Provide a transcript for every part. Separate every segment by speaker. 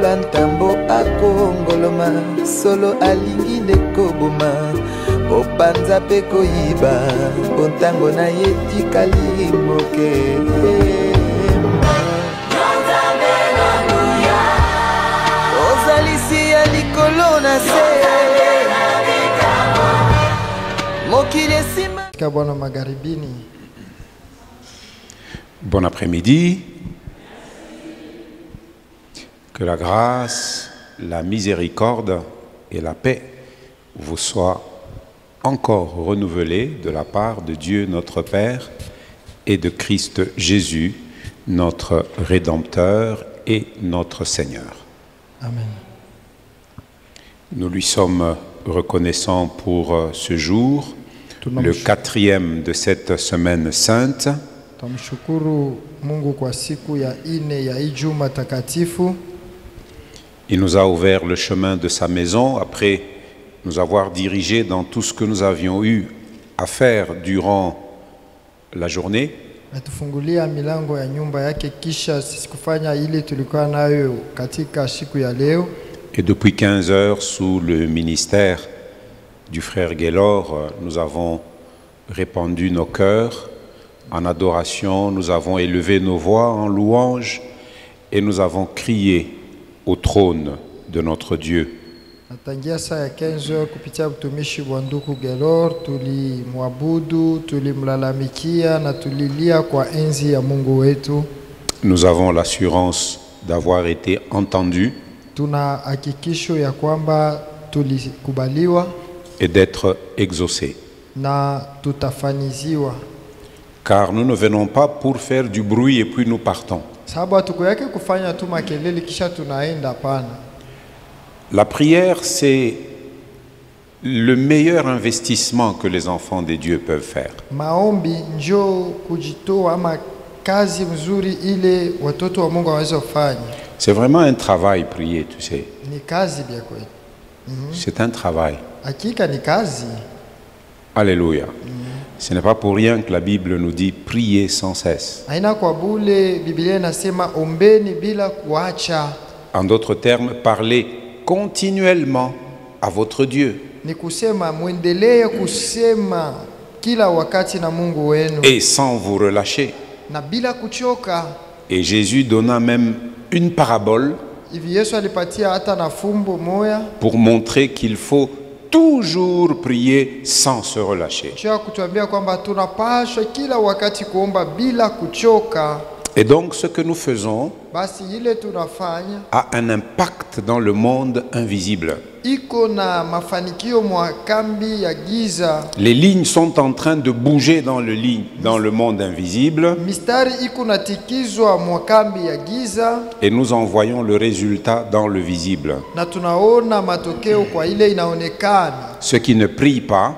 Speaker 1: lokola ntambo akongoloma solo alingi nde koboma opanza mpe koyiba bontango na ye tikali moke ozalisi ya likolo na se mokili esima
Speaker 2: Bwana magharbini.
Speaker 3: Bon après-midi. Que la grâce, la miséricorde et la paix vous soient encore renouvelées de la part de Dieu notre Père et de Christ Jésus, notre Rédempteur et notre Seigneur.
Speaker 2: Amen.
Speaker 3: Nous lui sommes reconnaissants pour ce jour, le 4e de cette semaine sainte.
Speaker 2: Tumshukuru Mungu kwa siku ya 4 ya Ijumaa takatifu.
Speaker 3: Il nous a ouvert le chemin de sa maison après nous avoir dirigés dans tout ce que nous avions eu à faire durant la journée.
Speaker 2: Atufungulia milango ya nyumba yake kisha sisi kufanya ile tulikuwa nayo katika siku ya leo.
Speaker 3: Et depuis 15 heures, sous le ministère du frère Gaylor, nous avons répandu nos cœurs en adoration, nous avons élevé nos voix en louange et nous avons crié au trône de notre Dieu.
Speaker 2: Natangia saa ya 15 heures kupitia utumishi wa ndugu Gaylor tulimwabudu, tulimlalamikia na tulilia kwa enzi ya Mungu wetu.
Speaker 3: Nous avons l'assurance d'avoir été entendus.
Speaker 2: Tuna hakikisho ya kwamba tulikubaliwa
Speaker 3: et d'être exaucés.
Speaker 2: Na tutafaniziwa.
Speaker 3: Car nous ne venons pas pour faire du bruit et puis nous partons. La prière, c'est le meilleur investissement que les enfants de Dieu peuvent faire. C'est vraiment un travail, prier, tu sais. C'est un travail. Alléluia. Ce n'est pas pour rien que la Bible nous dit prier sans cesse. En d'autres termes, parlez continuellement à votre Dieu. Et sans vous relâcher. Et Jésus donna même une parabole pour montrer qu'il faut toujours prier sans se relâcher. Et donc ce que nous faisons a un impact dans le monde invisible. Les lignes sont en train de bouger dans le monde invisible. Et nous en voyons le résultat dans le visible. Ceux qui ne prient pas,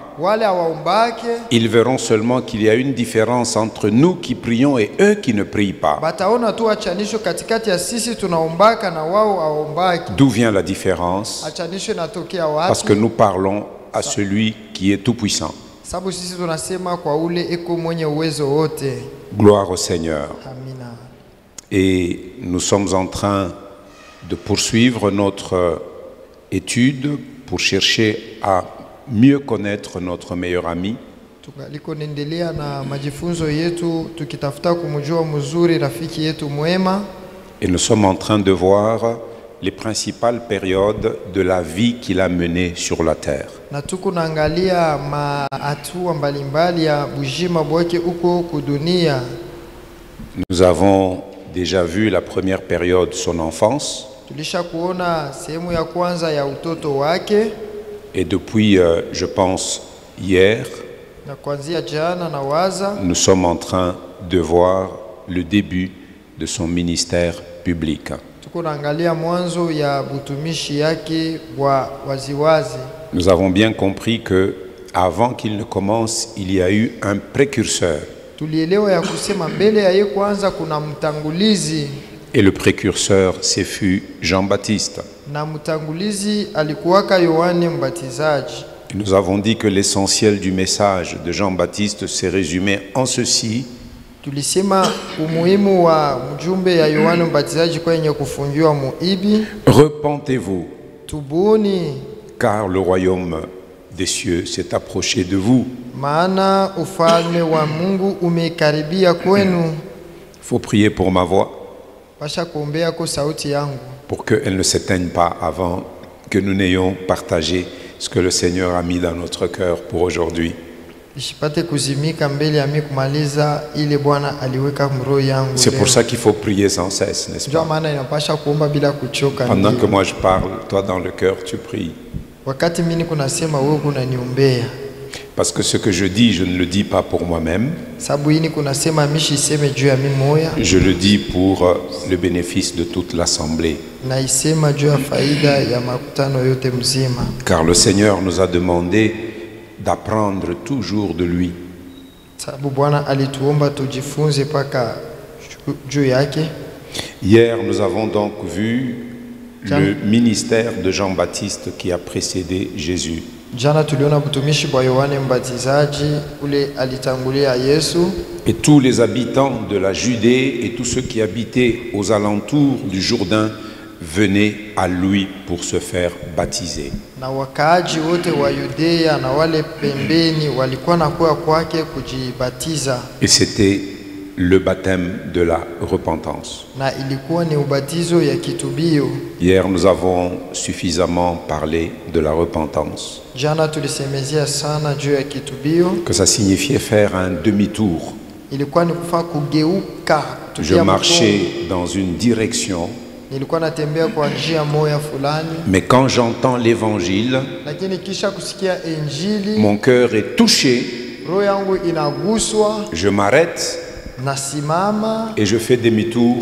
Speaker 3: ils verront seulement qu'il y a une différence entre nous qui prions et eux qui ne prient pas. D'où vient la différence? Parce que nous parlons à celui qui est tout-puissant. Gloire au Seigneur. Et nous sommes en train de poursuivre notre étude pour chercher à mieux connaître notre meilleur ami. Et nous sommes en train de voir les principales périodes de la vie qu'il a menée sur la terre. Nous avons déjà vu la première période, son enfance. Et depuis, je pense, hier, nous sommes en train de voir le début de son ministère public. Nous avons bien compris que avant qu'il ne commence, il y a eu un précurseur. Et le précurseur, c'est fut Jean-Baptiste. Et nous avons dit que l'essentiel du message de Jean-Baptiste s'est résumé en ceci.
Speaker 2: Tulisema umuhimu wa mjumbe ya Yohana Mbatizaji kwenye kufungiwa muibi.
Speaker 3: Repentez-vous,
Speaker 2: Tubuni,
Speaker 3: car le royaume des cieux s'est approché de vous.
Speaker 2: maana ufalme wa Mungu umekaribia kwenu.
Speaker 3: Il faut prier pour ma voix,
Speaker 2: Pasha kuombea kwa sauti yangu,
Speaker 3: pour qu'elle ne s'éteigne pas avant que nous n'ayons partagé ce que le Seigneur a mis dans notre cœur pour aujourd'hui.
Speaker 2: ishipate kuzimika mbele ya mimi kumaliza ile Bwana aliweka mroho yangu.
Speaker 3: C'est pour ça qu'il faut prier sans cesse, n'est-ce
Speaker 2: Ndio
Speaker 3: pas?
Speaker 2: maana inapasha kuomba bila kuchoka.
Speaker 3: Pendant
Speaker 2: Ndio.
Speaker 3: que moi je parle, toi dans le cœur tu pries.
Speaker 2: Wakati mimi kunasema wewe kunaniombea.
Speaker 3: Parce que ce que je dis, je ne le dis pas pour moi-même,
Speaker 2: Sababu hii kunasema mishi iseme juu ya mimi moya,
Speaker 3: je le dis pour le bénéfice de toute l'assemblée.
Speaker 2: na isema juu ya faida ya makutano yote mzima.
Speaker 3: Car le Seigneur nous a demandé d'apprendre toujours de lui.
Speaker 2: Sababu Bwana alituomba tujifunze paka juu yake.
Speaker 3: Hier, nous avons donc vu le ministère de Jean-Baptiste qui a précédé Jésus.
Speaker 2: Jana tuliona mtumishi wa Yohane Mbatizaji ule alitangulia Yesu,
Speaker 3: Et tous les habitants de la Judée et tous ceux qui habitaient aux alentours du Jourdain venaient à lui pour se faire baptiser.
Speaker 2: na wakaaji wote wa Yudea na wale pembeni walikuwa nakuwa kwake kujibatiza,
Speaker 3: Et c'était le baptême de la repentance.
Speaker 2: na ilikuwa ni ubatizo ya kitubio.
Speaker 3: Hier, nous avons suffisamment parlé de la repentance,
Speaker 2: Jana tulisemezea sana juu ya kitubio,
Speaker 3: que ça signifiait faire un demi-tour.
Speaker 2: ilikuwa ni kufaa kugeuka.
Speaker 3: Je
Speaker 2: kutupia
Speaker 3: marchais
Speaker 2: mgongo.
Speaker 3: dans une direction,
Speaker 2: Nilikuwa natembea kwa njia moya fulani,
Speaker 3: mais quand j'entends l'évangile,
Speaker 2: lakini kisha kusikia injili
Speaker 3: mon cœur est touché,
Speaker 2: roho yangu inaguswa,
Speaker 3: je m'arrête
Speaker 2: nasimama,
Speaker 3: et je fais demi-tour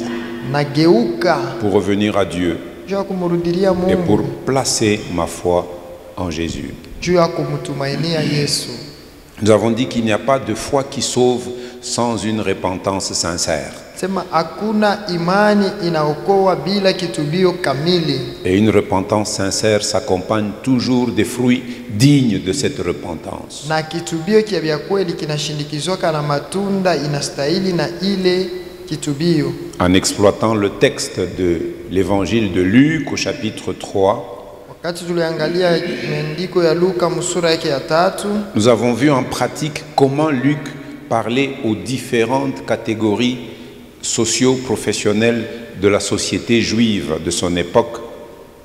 Speaker 2: nageuka
Speaker 3: pour revenir à Dieu
Speaker 2: juu ya kumrudilia
Speaker 3: et pour
Speaker 2: Mungu,
Speaker 3: placer ma foi en Jésus.
Speaker 2: juu ya kumtumainia Yesu.
Speaker 3: Nous avons dit qu'il n'y a pas de foi qui sauve sans une repentance sincère.
Speaker 2: Sema hakuna imani inaokoa bila kitubio kamili,
Speaker 3: Et une repentance sincère s'accompagne toujours des fruits dignes de cette repentance.
Speaker 2: na kitubio kia vya kweli kinashindikizwa na matunda inastahili na ile kitubio.
Speaker 3: En exploitant le texte de l'évangile de Luc au chapitre 3,
Speaker 2: Wakati tuliangalia maandiko ya Luka msura yake ya 3,
Speaker 3: nous avons vu en pratique comment Luc parlait aux différentes catégories socio-professionnelles de la société juive de son époque.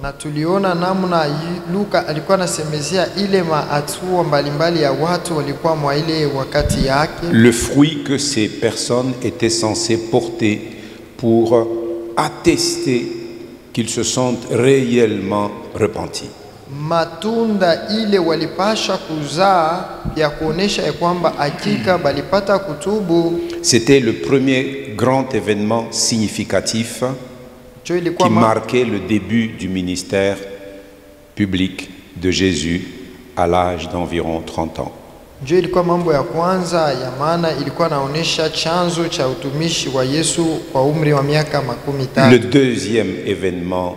Speaker 2: na tuliona namna Luka alikuwa anasemezea ile hatua mbalimbali ya watu walikuwa mwa ile wakati yake,
Speaker 3: Le fruit que ces personnes étaient censées porter pour attester qu'ils se sont réellement repentis.
Speaker 2: matunda ile walipasha kuzaa ya kuonesha ya kwamba hakika balipata kutubu.
Speaker 3: C'était le premier grand événement significatif
Speaker 2: Cho ilikuwa
Speaker 3: qui marquait le début du ministère public de Jésus à l'âge d'environ 30 ans.
Speaker 2: ndio ilikuwa mambo ya kwanza ya maana, ilikuwa naonesha chanzo cha utumishi wa Yesu kwa umri wa miaka 13.
Speaker 3: Le deuxième événement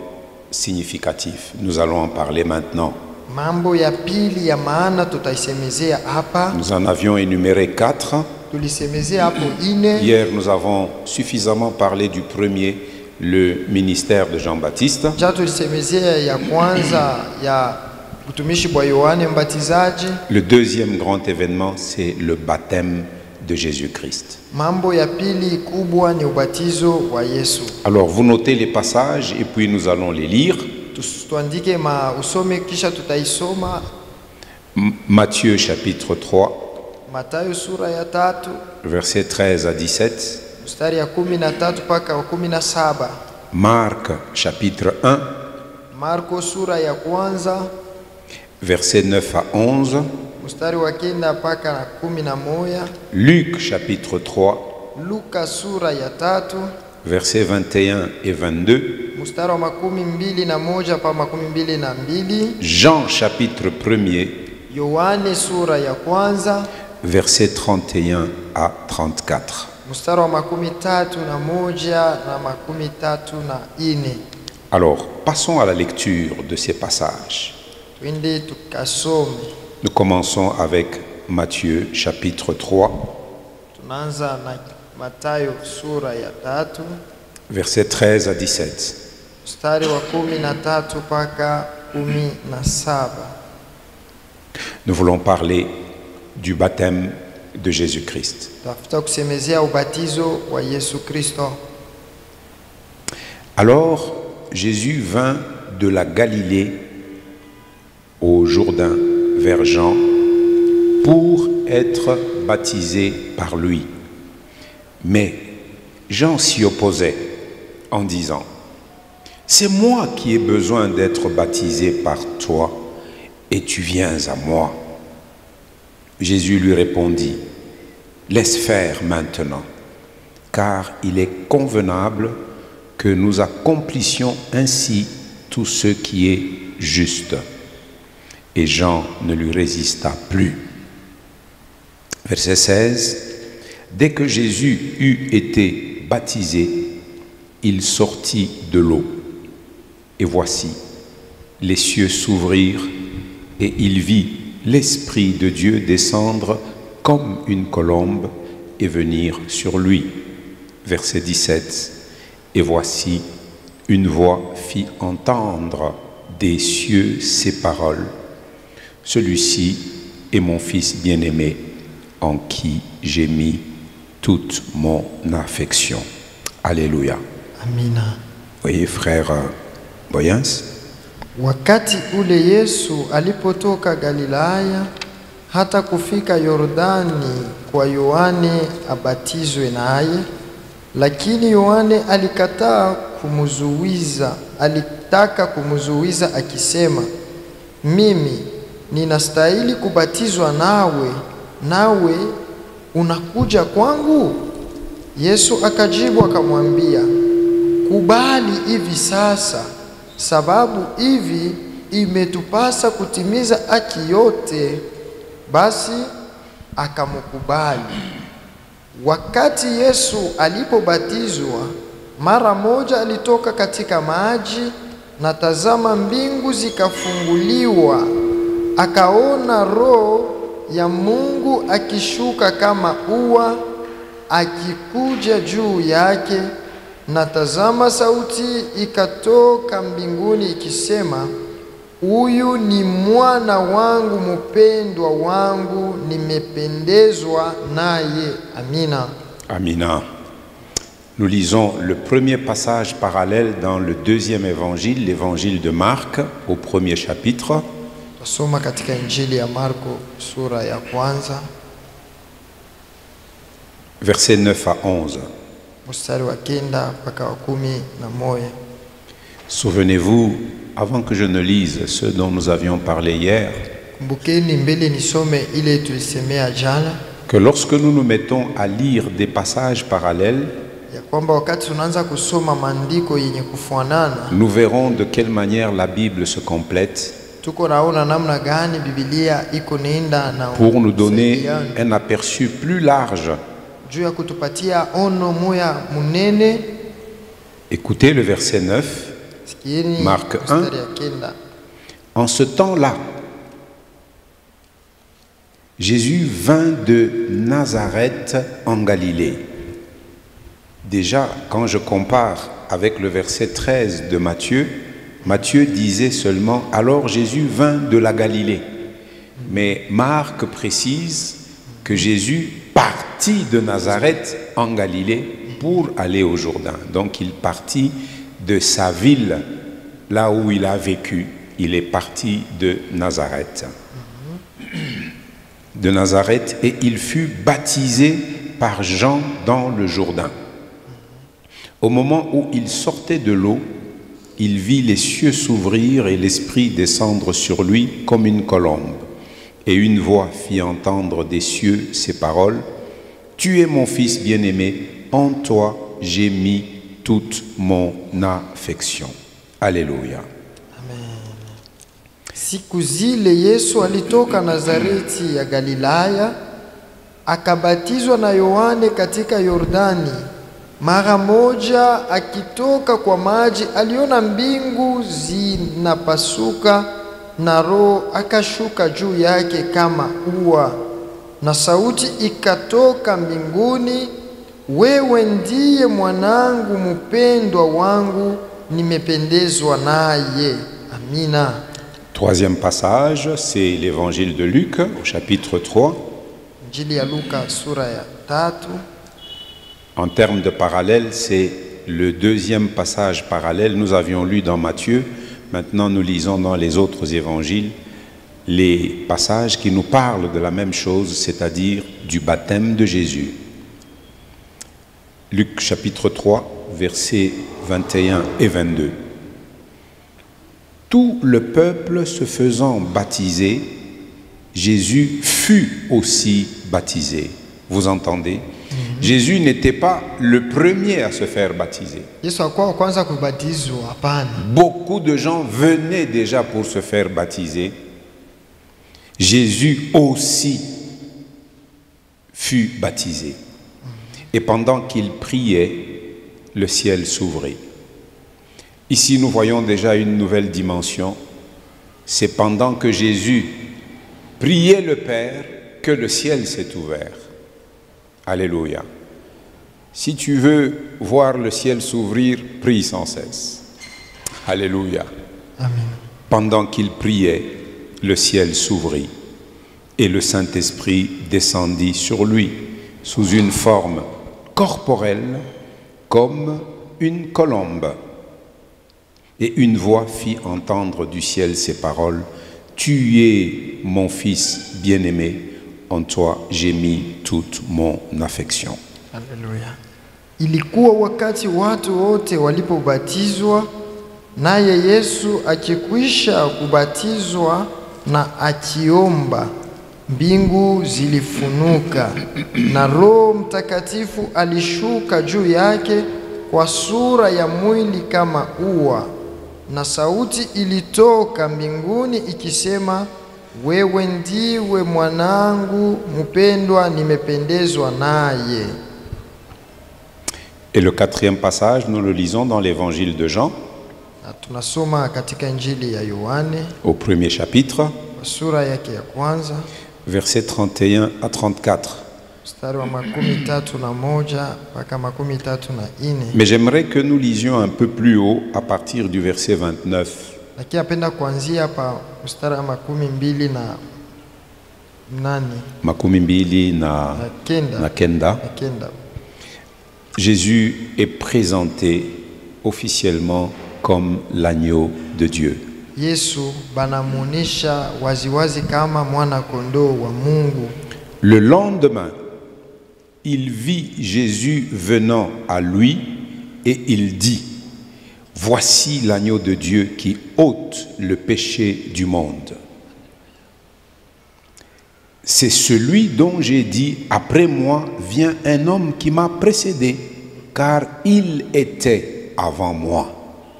Speaker 3: significatif, nous allons en parler maintenant.
Speaker 2: Mambo ya pili ya maana tutaisemezea hapa,
Speaker 3: Nous en avions énuméré 4.
Speaker 2: tulisemezea hapo ine.
Speaker 3: Hier, nous avons suffisamment parlé du premier, le ministère de Jean-Baptiste.
Speaker 2: Ja tulisemezea ya kwanza ya utumishi wa Yohane Mbatizaji.
Speaker 3: Le deuxième grand événement, c'est le baptême de Jésus-Christ.
Speaker 2: Mambo ya pili kubwa ni ubatizo wa Yesu.
Speaker 3: Alors, vous notez les passages et puis nous allons les lire.
Speaker 2: Tuandike usome kisha tutaisoma.
Speaker 3: Matthieu chapitre 3,
Speaker 2: Mathayo sura ya 3
Speaker 3: versets 13 à 17.
Speaker 2: mstari ya 13 mpaka 17.
Speaker 3: Marc chapitre 1,
Speaker 2: Marko sura ya kwanza
Speaker 3: versets 9 à 11.
Speaker 2: mstari wa 9 mpaka na 11.
Speaker 3: Luc chapitre 3,
Speaker 2: Luka sura ya 3
Speaker 3: versets 21 et 22.
Speaker 2: mstari wa 21 pa 22.
Speaker 3: Jean chapitre 1er,
Speaker 2: Yohane sura ya kwanza
Speaker 3: versets 31 à 34.
Speaker 2: mstari wa 31 na 34.
Speaker 3: Alors, passons à la lecture de ces passages.
Speaker 2: Twende tukasome.
Speaker 3: Nous commençons avec Matthieu chapitre 3,
Speaker 2: Tunaanza na Mathayo sura ya 3
Speaker 3: versets 13 à 17.
Speaker 2: mstari wa 13 mpaka 17.
Speaker 3: Nous voulons parler du baptême de Jésus-Christ.
Speaker 2: Tafuta kusemezea ubatizo wa Yesu Kristo.
Speaker 3: Alors Jésus vint de la Galilée au Jourdain vers Jean pour être baptisé par lui. Mais Jean s'y opposait en disant: c'est moi qui ai besoin d'être baptisé par toi et tu viens à moi. Jésus lui répondit: laisse faire maintenant, car il est convenable que nous accomplissions ainsi tout ce qui est juste. Et Jean ne lui résista plus. Verset 16. Dès que Jésus eut été baptisé, il sortit de l'eau. Et voici, les cieux s'ouvrirent et il vit l'Esprit de Dieu descendre comme une colombe et venir sur lui. Verset 17. Et voici, une voix fit entendre des cieux ces paroles: celui-ci est mon Fils bien-aimé, en qui j'ai mis toute mon affection. Alléluia.
Speaker 2: Amina.
Speaker 3: Voyez, frère Boyens,
Speaker 2: Wakati ule Yesu alipotoka Galilaya hata kufika Yordani kwa Yohane abatizwe naye, lakini Yohane alitaka kumuzuiza akisema, mimi ninastahili kubatizwa nawe unakuja kwangu? Yesu akajibu akamwambia, kubali hivi sasa, sababu hivi imetupasa kutimiza haki yote. Basi akamkubali. Wakati Yesu alipobatizwa, mara moja alitoka katika maji, na tazama, mbingu zikafunguliwa. Akaona Roho ya Mungu akishuka kama ua, akikuja juu yake, na tazama, sauti ikatoka mbinguni ikisema, huyu ni mwana wangu mpendwa wangu, nimependezwa naye. Amina.
Speaker 3: Amina. Nous lisons le premier passage parallèle dans le deuxième évangile, l'évangile de Marc, au premier chapitre.
Speaker 2: Soma katika Injili ya Marko sura ya 1
Speaker 3: versets 9 à 11.
Speaker 2: mstari wa 9 mpaka wa 11.
Speaker 3: Souvenez-vous, avant que je ne lise ce dont nous avions parlé hier,
Speaker 2: Kumbukeni mbele nisome ile tulisemea jana,
Speaker 3: que lorsque nous nous mettons à lire des passages parallèles,
Speaker 2: ya kwamba wakati tunaanza kusoma maandiko yenye kufanana,
Speaker 3: nous verrons de quelle manière la Bible se complète
Speaker 2: tuko naona namna gani Biblia iko nenda na
Speaker 3: pour nous donner un aperçu plus large.
Speaker 2: juu ya kutupatia ono moya munene.
Speaker 3: Écoutez le verset 9,
Speaker 2: Sikieni
Speaker 3: Marc 1.
Speaker 2: mstari ya 9.
Speaker 3: En ce temps-là, Jésus vint de Nazareth en Galilée. Déjà, quand je compare avec le verset 13 de Matthieu, Matthieu disait seulement « Alors Jésus vint de la Galilée ». Mais Marc précise que Jésus partit de Nazareth en Galilée pour aller au Jourdain. Donc il partit de sa ville, là où il a vécu. Il est parti de Nazareth. De Nazareth, et il fut baptisé par Jean dans le Jourdain. Au moment où il sortait de l'eau, il vit les cieux s'ouvrir et l'Esprit descendre sur lui comme une colombe. Et une voix fit entendre des cieux ces paroles: Tu es mon Fils bien-aimé, en toi j'ai mis toute mon affection. Alléluia.
Speaker 2: Siku zile Yesu alitoka Nazareti ya Galilaya, akabatizwa na Yohane katika Yordani. Mara moja akitoka kwa maji, aliona mbingu zinapasuka na Roho akashuka juu yake kama ua, na sauti ikatoka mbinguni, wewe ndiye mwanangu mpendwa wangu, nimependezwa naye. Amina.
Speaker 3: Troisième passage, c'est l'évangile de Luc au chapitre 3.
Speaker 2: Injili ya Luka sura ya 3.
Speaker 3: En termes de parallèle, c'est le deuxième passage parallèle. Nous avions lu dans Matthieu, maintenant nous lisons dans les autres évangiles les passages qui nous parlent de la même chose, c'est-à-dire du baptême de Jésus. Luc chapitre 3, versets 21 et 22. Tout le peuple se faisant baptiser, Jésus fut aussi baptisé. Vous entendez? Jésus n'était pas le premier à se faire baptiser. Beaucoup de gens venaient déjà pour se faire baptiser. Jésus aussi fut baptisé. Et pendant qu'il priait, le ciel s'ouvrit. Ici, nous voyons déjà une nouvelle dimension. C'est pendant que Jésus priait le Père que le ciel s'est ouvert. Alléluia. Si tu veux voir le ciel s'ouvrir, prie sans cesse. Alléluia.
Speaker 2: Amen.
Speaker 3: Pendant qu'il priait, le ciel s'ouvrit et le Saint-Esprit descendit sur lui sous une forme corporelle comme une colombe. Et une voix fit entendre du ciel ces paroles: Tu es mon fils bien-aimé, en toi j'ai mis toute mon affection.
Speaker 2: Alléluia. Ilikuwa wakati watu wote walipobatizwa, naye Yesu akikwisha kubatizwa na akiomba, mbingu zilifunuka na Roho Mtakatifu alishuka juu yake kwa sura ya mwili kama ua, na sauti ilitoka mbinguni ikisema, wewe ndiwe mwanangu mpendwa, nimependezwa naye.
Speaker 3: Et le quatrième passage, nous le lisons dans l'évangile de Jean,
Speaker 2: Tunasoma katika Injili ya Yohane
Speaker 3: au premier chapitre,
Speaker 2: sura yake ya kwanza
Speaker 3: versets 31 à 34.
Speaker 2: mstari wa 31 mpaka 34.
Speaker 3: Mais j'aimerais que nous lisions un peu plus haut à partir du verset 29.
Speaker 2: Lakini napenda kuanzia hapa mstari wa 22
Speaker 3: na kenda. Jésus est présenté officiellement comme l'agneau de Dieu.
Speaker 2: Yesu banamuonesha waziwazi kama mwana kondoo wa Mungu.
Speaker 3: Le lendemain, il vit Jésus venant à lui et il dit: Voici l'agneau de Dieu qui ôte le péché du monde. C'est celui dont j'ai dit: Après moi vient un homme qui m'a précédé, car il était avant moi.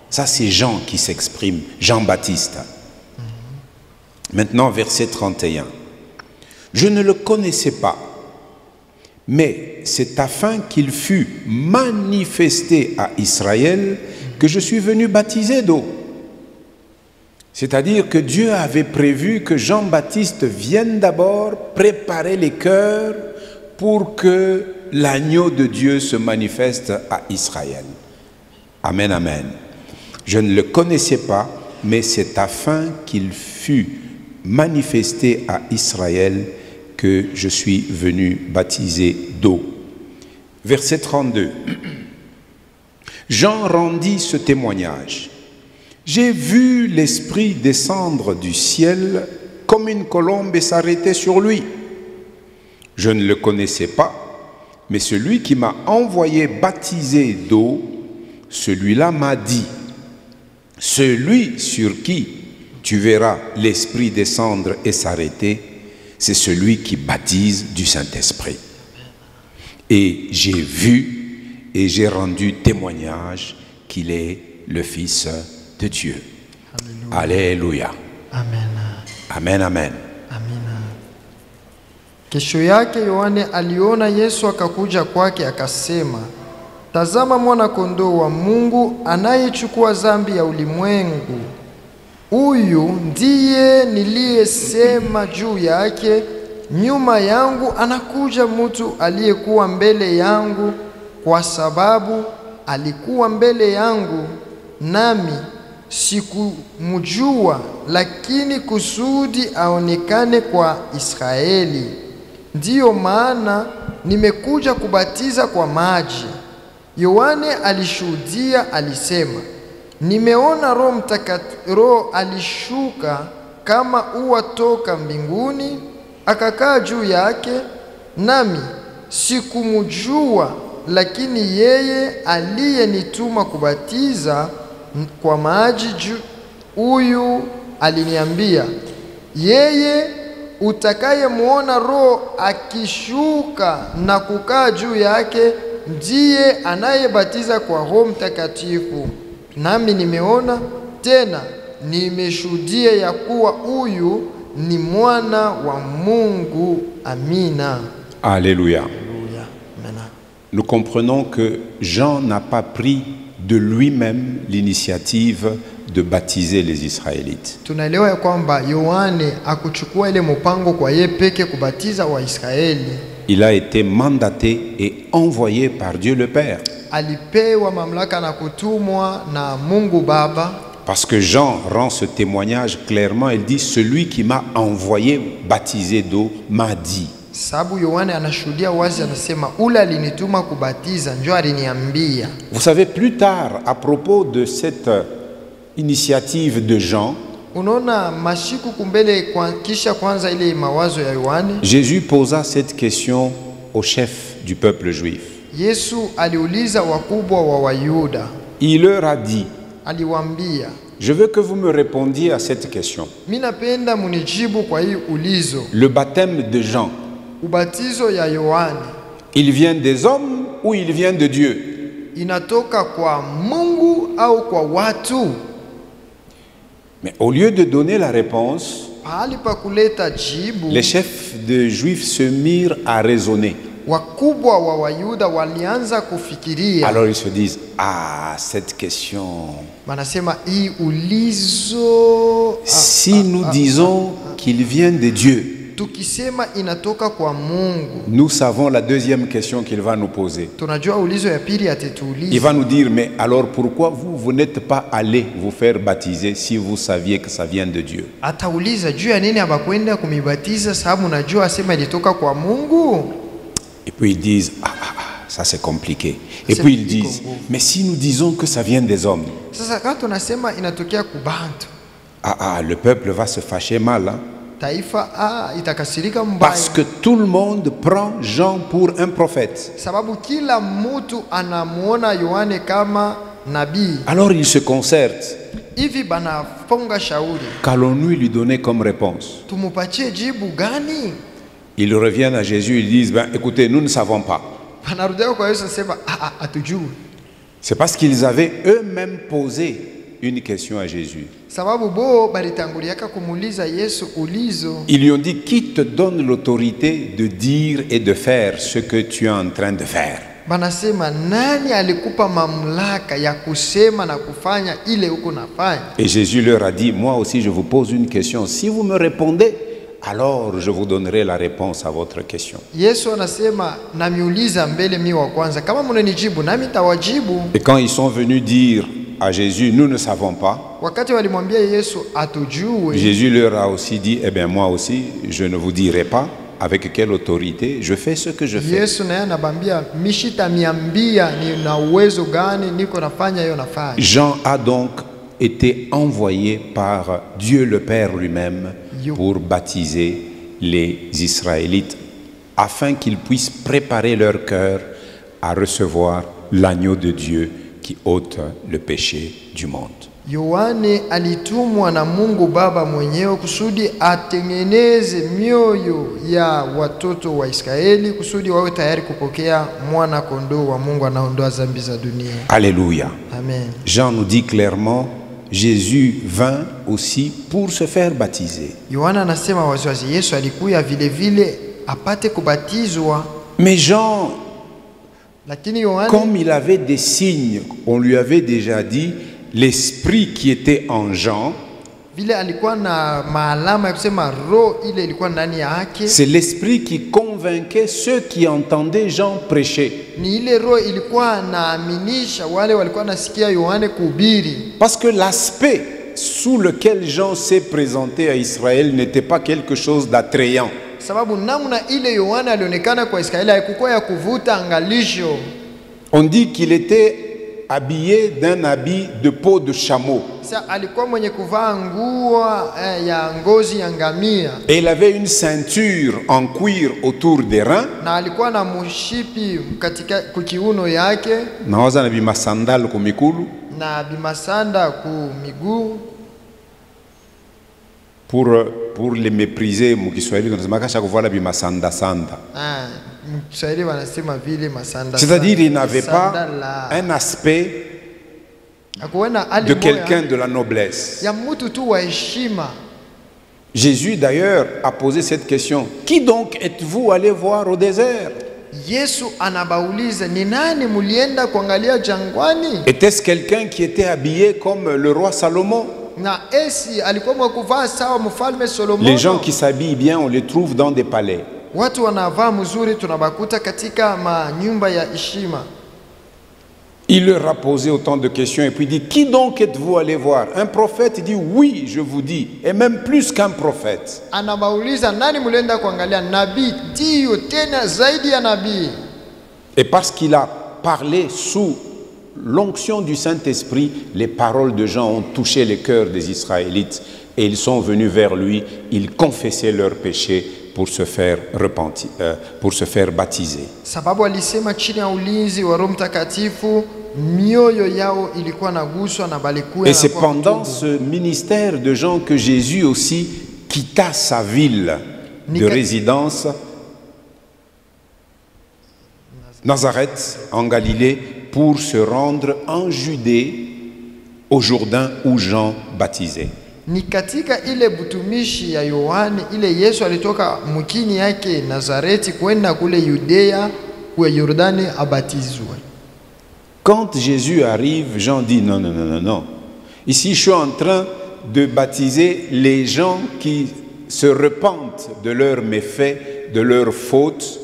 Speaker 3: Ça, c'est Jean qui s'exprime, Jean-Baptiste. Maintenant, verset 31. Je ne le connaissais pas, mais c'est afin qu'il fût manifesté à Israël que je suis venu baptiser d'eau. C'est-à-dire que Dieu avait prévu que Jean-Baptiste vienne d'abord préparer les cœurs pour que l'agneau de Dieu se manifeste à Israël. Amen, amen. Je ne le connaissais pas, mais c'est afin qu'il fût manifesté à Israël que je suis venu baptiser d'eau. Verset 32. Jean rendit ce témoignage. J'ai vu l'Esprit descendre du ciel comme une colombe et s'arrêter sur lui. Je ne le connaissais pas, mais celui qui m'a envoyé baptiser d'eau, celui-là m'a dit: celui sur qui tu verras l'Esprit descendre et s'arrêter, c'est celui qui baptise du Saint-Esprit. Et j'ai vu et j'ai rendu témoignage qu'il est le Fils de Dieu. Alléluia.
Speaker 2: Amen.
Speaker 3: Amen, amen.
Speaker 2: Amina. Kesho yake Yohane aliona Yesu akakuja kwake akasema, tazama mwana kondoo wa Mungu anayechukua dhambi ya ulimwengu. Huyu ndiye niliyesema juu yake, nyuma yangu anakuja mtu aliyekuwa mbele yangu, kwa sababu alikuwa mbele yangu, nami sikumjua, lakini kusudi aonekane kwa Israeli. Ndiyo maana nimekuja kubatiza kwa maji. Yohane alishuhudia, alisema, nimeona Roho alishuka kama ua toka mbinguni, akakaa juu yake, nami sikumjua, lakini yeye aliyenituma kubatiza kwa maji huyu aliniambia, yeye utakayemwona Roho akishuka na kukaa juu yake ndiye anayebatiza kwa Roho Mtakatifu. Nami nimeona tena nimeshuhudia ya kuwa huyu ni mwana wa Mungu. Amina.
Speaker 3: Alléluia.
Speaker 2: Alléluia. Amen.
Speaker 3: Nous comprenons que Jean n'a pas pris de lui-même l'initiative de baptiser les Israélites.
Speaker 2: Tunaelewa ya kwamba Yohane akuchukua ile mpango kwa yeye peke kubatiza Waisraeli.
Speaker 3: Il a été mandaté et envoyé par Dieu le Père.
Speaker 2: Alipewa mamlaka na kutumwa na Mungu Baba.
Speaker 3: Parce que Jean rend ce témoignage clairement, il dit, celui qui m'a envoyé baptiser d'eau m'a dit.
Speaker 2: Sababu Yohane anashuhudia wazi, anasema ule alinituma kubatiza ndio aliniambia.
Speaker 3: Vous savez, plus tard, à propos de cette initiative de Jean,
Speaker 2: Unaona mashiku kumbele kisha kwanza ile mawazo ya Yohane,
Speaker 3: Jésus posa cette question au chef du peuple juif.
Speaker 2: Yesu aliuliza wakubwa wa Wayuda.
Speaker 3: Il leur a dit,
Speaker 2: Aliwaambia,
Speaker 3: je veux que vous me répondiez à cette question.
Speaker 2: mimi napenda munijibu kwa hii ulizo.
Speaker 3: Le baptême de Jean,
Speaker 2: Ubatizo ya Yohane
Speaker 3: il vient des hommes ou il vient de Dieu?
Speaker 2: inatoka kwa Mungu au kwa watu?
Speaker 3: Mais au lieu de donner la réponse,
Speaker 2: Pahali pa kuleta jibu,
Speaker 3: les chefs de juifs se mirent à raisonner.
Speaker 2: wakubwa wa Wayuda walianza kufikiria.
Speaker 3: Alors ils se disent, ah, cette question,
Speaker 2: Wanasema hii ulizo,
Speaker 3: si nous disons qu'il vient de Dieu,
Speaker 2: tukisema inatoka kwa Mungu,
Speaker 3: nous savons la deuxième question qu'il va nous poser.
Speaker 2: tunajua ulizo ya pili
Speaker 3: Il
Speaker 2: atetuuliza.
Speaker 3: va nous dire, mais alors pourquoi vous n'êtes pas allé vous faire baptiser si vous saviez que ça vient de Dieu?
Speaker 2: Atauliza juu ya nini abakwenda kumibatiza sababu najua asema ilitoka kwa Mungu.
Speaker 3: Et puis ils disent, ça c'est compliqué. Et puis ils disent, mais si nous disons que ça vient des hommes,
Speaker 2: Sasa kama tunasema inatokea kubantu,
Speaker 3: le peuple va se fâcher mal, hein?
Speaker 2: taifa itakasirika mbaya,
Speaker 3: Parce que tout le monde prend Jean pour un prophète.
Speaker 2: sababu kila mtu anamuona Yohane kama nabii.
Speaker 3: Alors ils se concertent.
Speaker 2: Hivi banafunga shauri,
Speaker 3: Qu'allons-nous lui donner comme réponse?
Speaker 2: tumupatie jibu gani?
Speaker 3: Ils reviennent à Jésus, ils disent, ben, écoutez, nous ne savons pas.
Speaker 2: Banarudia kwa Yesu sema atujui,
Speaker 3: C'est parce qu'ils avaient eux-mêmes posé une question à Jésus.
Speaker 2: sababu bo balitanguliaka kumuuliza Yesu ulizo.
Speaker 3: Ils lui ont dit, qui te donne l'autorité de dire et de faire ce que tu es en train de faire?
Speaker 2: Banasema nani alikupa mamlaka ya kusema na kufanya ile uko nafanya?
Speaker 3: Et Jésus leur a dit, moi aussi je vous pose une question. Si vous me répondez, alors je vous donnerai la réponse à votre question.
Speaker 2: Yesu anasema namiuliza mbele mi wa kwanza, kama mnanijibu nami tawajibu.
Speaker 3: Et quand ils sont venus dire à Jésus, nous ne savons pas,
Speaker 2: Wakati walimwambia Yesu atujue,
Speaker 3: Jésus leur a aussi dit, eh bien moi aussi, je ne vous dirai pas avec quelle autorité je fais ce que je fais.
Speaker 2: Yesu naye anabambia mishita miambia nina uwezo gani niko nafanya hiyo nafanya.
Speaker 3: Jean a donc été envoyé par Dieu le Père lui-même pour baptiser les Israélites afin qu'ils puissent préparer leur cœur à recevoir l'agneau de Dieu qui ôte le péché du monde.
Speaker 2: Yohane alitumwa na Mungu Baba mwenyewe kusudi atengeneze mioyo ya watoto wa Israeli kusudi wawe tayari kupokea mwana kondoo wa Mungu anaondoa dhambi za dunia.
Speaker 3: Alléluia.
Speaker 2: Amen.
Speaker 3: Jean nous dit clairement, Jésus vint aussi pour se faire baptiser.
Speaker 2: Yohana anasema waziwazi Yesu alikuya vile vile apate kubatizwa.
Speaker 3: Mais Jean,
Speaker 2: Lakini Yohane,
Speaker 3: comme il avait des signes, on lui avait déjà dit, l'esprit qui était en Jean,
Speaker 2: vile alikuwa na maalama ya kusema roho ile ilikuwa ndani yake.
Speaker 3: c'est l'esprit qui convainc convainquait ceux qui entendaient Jean prêcher.
Speaker 2: Ni ile roho ilikuwa naaminisha wale walikuwa nasikia Yohane kuhubiri.
Speaker 3: Parce que l'aspect sous lequel Jean s'est présenté à Israël n'était pas quelque chose d'attrayant.
Speaker 2: Sababu namna ile Yohane alionekana kwa Israeli haikuwa ya kuvuta angalisho.
Speaker 3: On dit qu'il était habillé d'un habit de peau de chameau.
Speaker 2: Sasa alikuwa mwenye kuvaa nguo ya ngozi ya ngamia.
Speaker 3: Et il avait une ceinture en cuir autour des reins.
Speaker 2: Na alikuwa na mshipi katika kukiuno yake.
Speaker 3: Nawaza na bimasandal kumikulu.
Speaker 2: Na bimasanda ku miguu.
Speaker 3: Pour les mépriser, mukiswahili tunasema chaque fois la bimasanda sanda. C'est-à-dire il n'avait pas un aspect de quelqu'un de la noblesse. Jésus d'ailleurs a posé cette question. Qui donc êtes-vous allé voir au désert? Était-ce quelqu'un qui était habillé comme le roi Salomon? Les gens qui s'habillent bien, on les trouve dans des palais. Il leur a posé autant de questions et puis dit, qui donc êtes-vous allé voir? Un prophète? Il dit, oui, je vous dis, et même plus qu'un prophète. Et parce qu'il a parlé sous l'onction du Saint-Esprit, les paroles de Jean ont touché les cœurs des Israélites et ils sont venus vers lui, ils confessaient leurs péchés pour se faire repentir, pour se faire baptiser. Et c'est pendant ce ministère de Jean que Jésus aussi quitta sa ville de résidence, Nazareth, en Galilée, pour se rendre en Judée, au Jourdain où Jean baptisait.
Speaker 2: Ni katika ile butumishi ya Yohane ile Yesu alitoka mkini yake Nazareti kwenda kule Yudea kwa Yordani abatizwe.
Speaker 3: Quand Jésus arrive, Jean dit non, non, non, non, non. Ici, je suis en train de baptiser les gens qui se repentent de leurs méfaits, de leurs fautes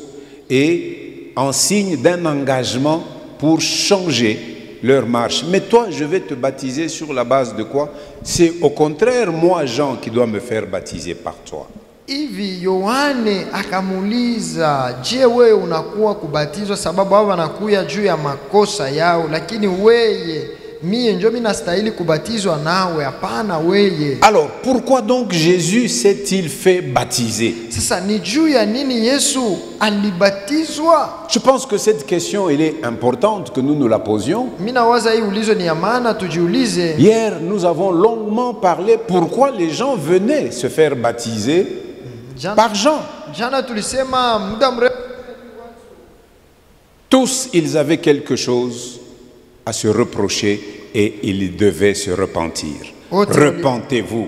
Speaker 3: et en signe d'un engagement pour changer leur marche. Mais toi, je vais te baptiser sur la base de quoi? C'est au contraire moi, Jean, qui dois me faire baptiser par toi.
Speaker 2: Hivi Yohane akamuuliza, je wewe unakuwa kubatizwa sababu hao wanakuya juu ya makosa yao, lakini wewe mie ndio mimi nastahili kubatizwa nawe? Hapana wewe.
Speaker 3: Alors pourquoi donc Jésus s'est-il fait baptiser?
Speaker 2: Sasa ni juu ya nini Yesu alibatizwa?
Speaker 3: Je pense que cette question elle est importante que nous nous la posions.
Speaker 2: Mimi nawaza hii ulizo ni ya maana tujiulize.
Speaker 3: Hier nous avons longuement parlé pourquoi les gens venaient se faire baptiser par Jean.
Speaker 2: Jana tulisema muda mrefu.
Speaker 3: Tous ils avaient quelque chose à se reprocher et ils devaient se repentir. Repentez-vous.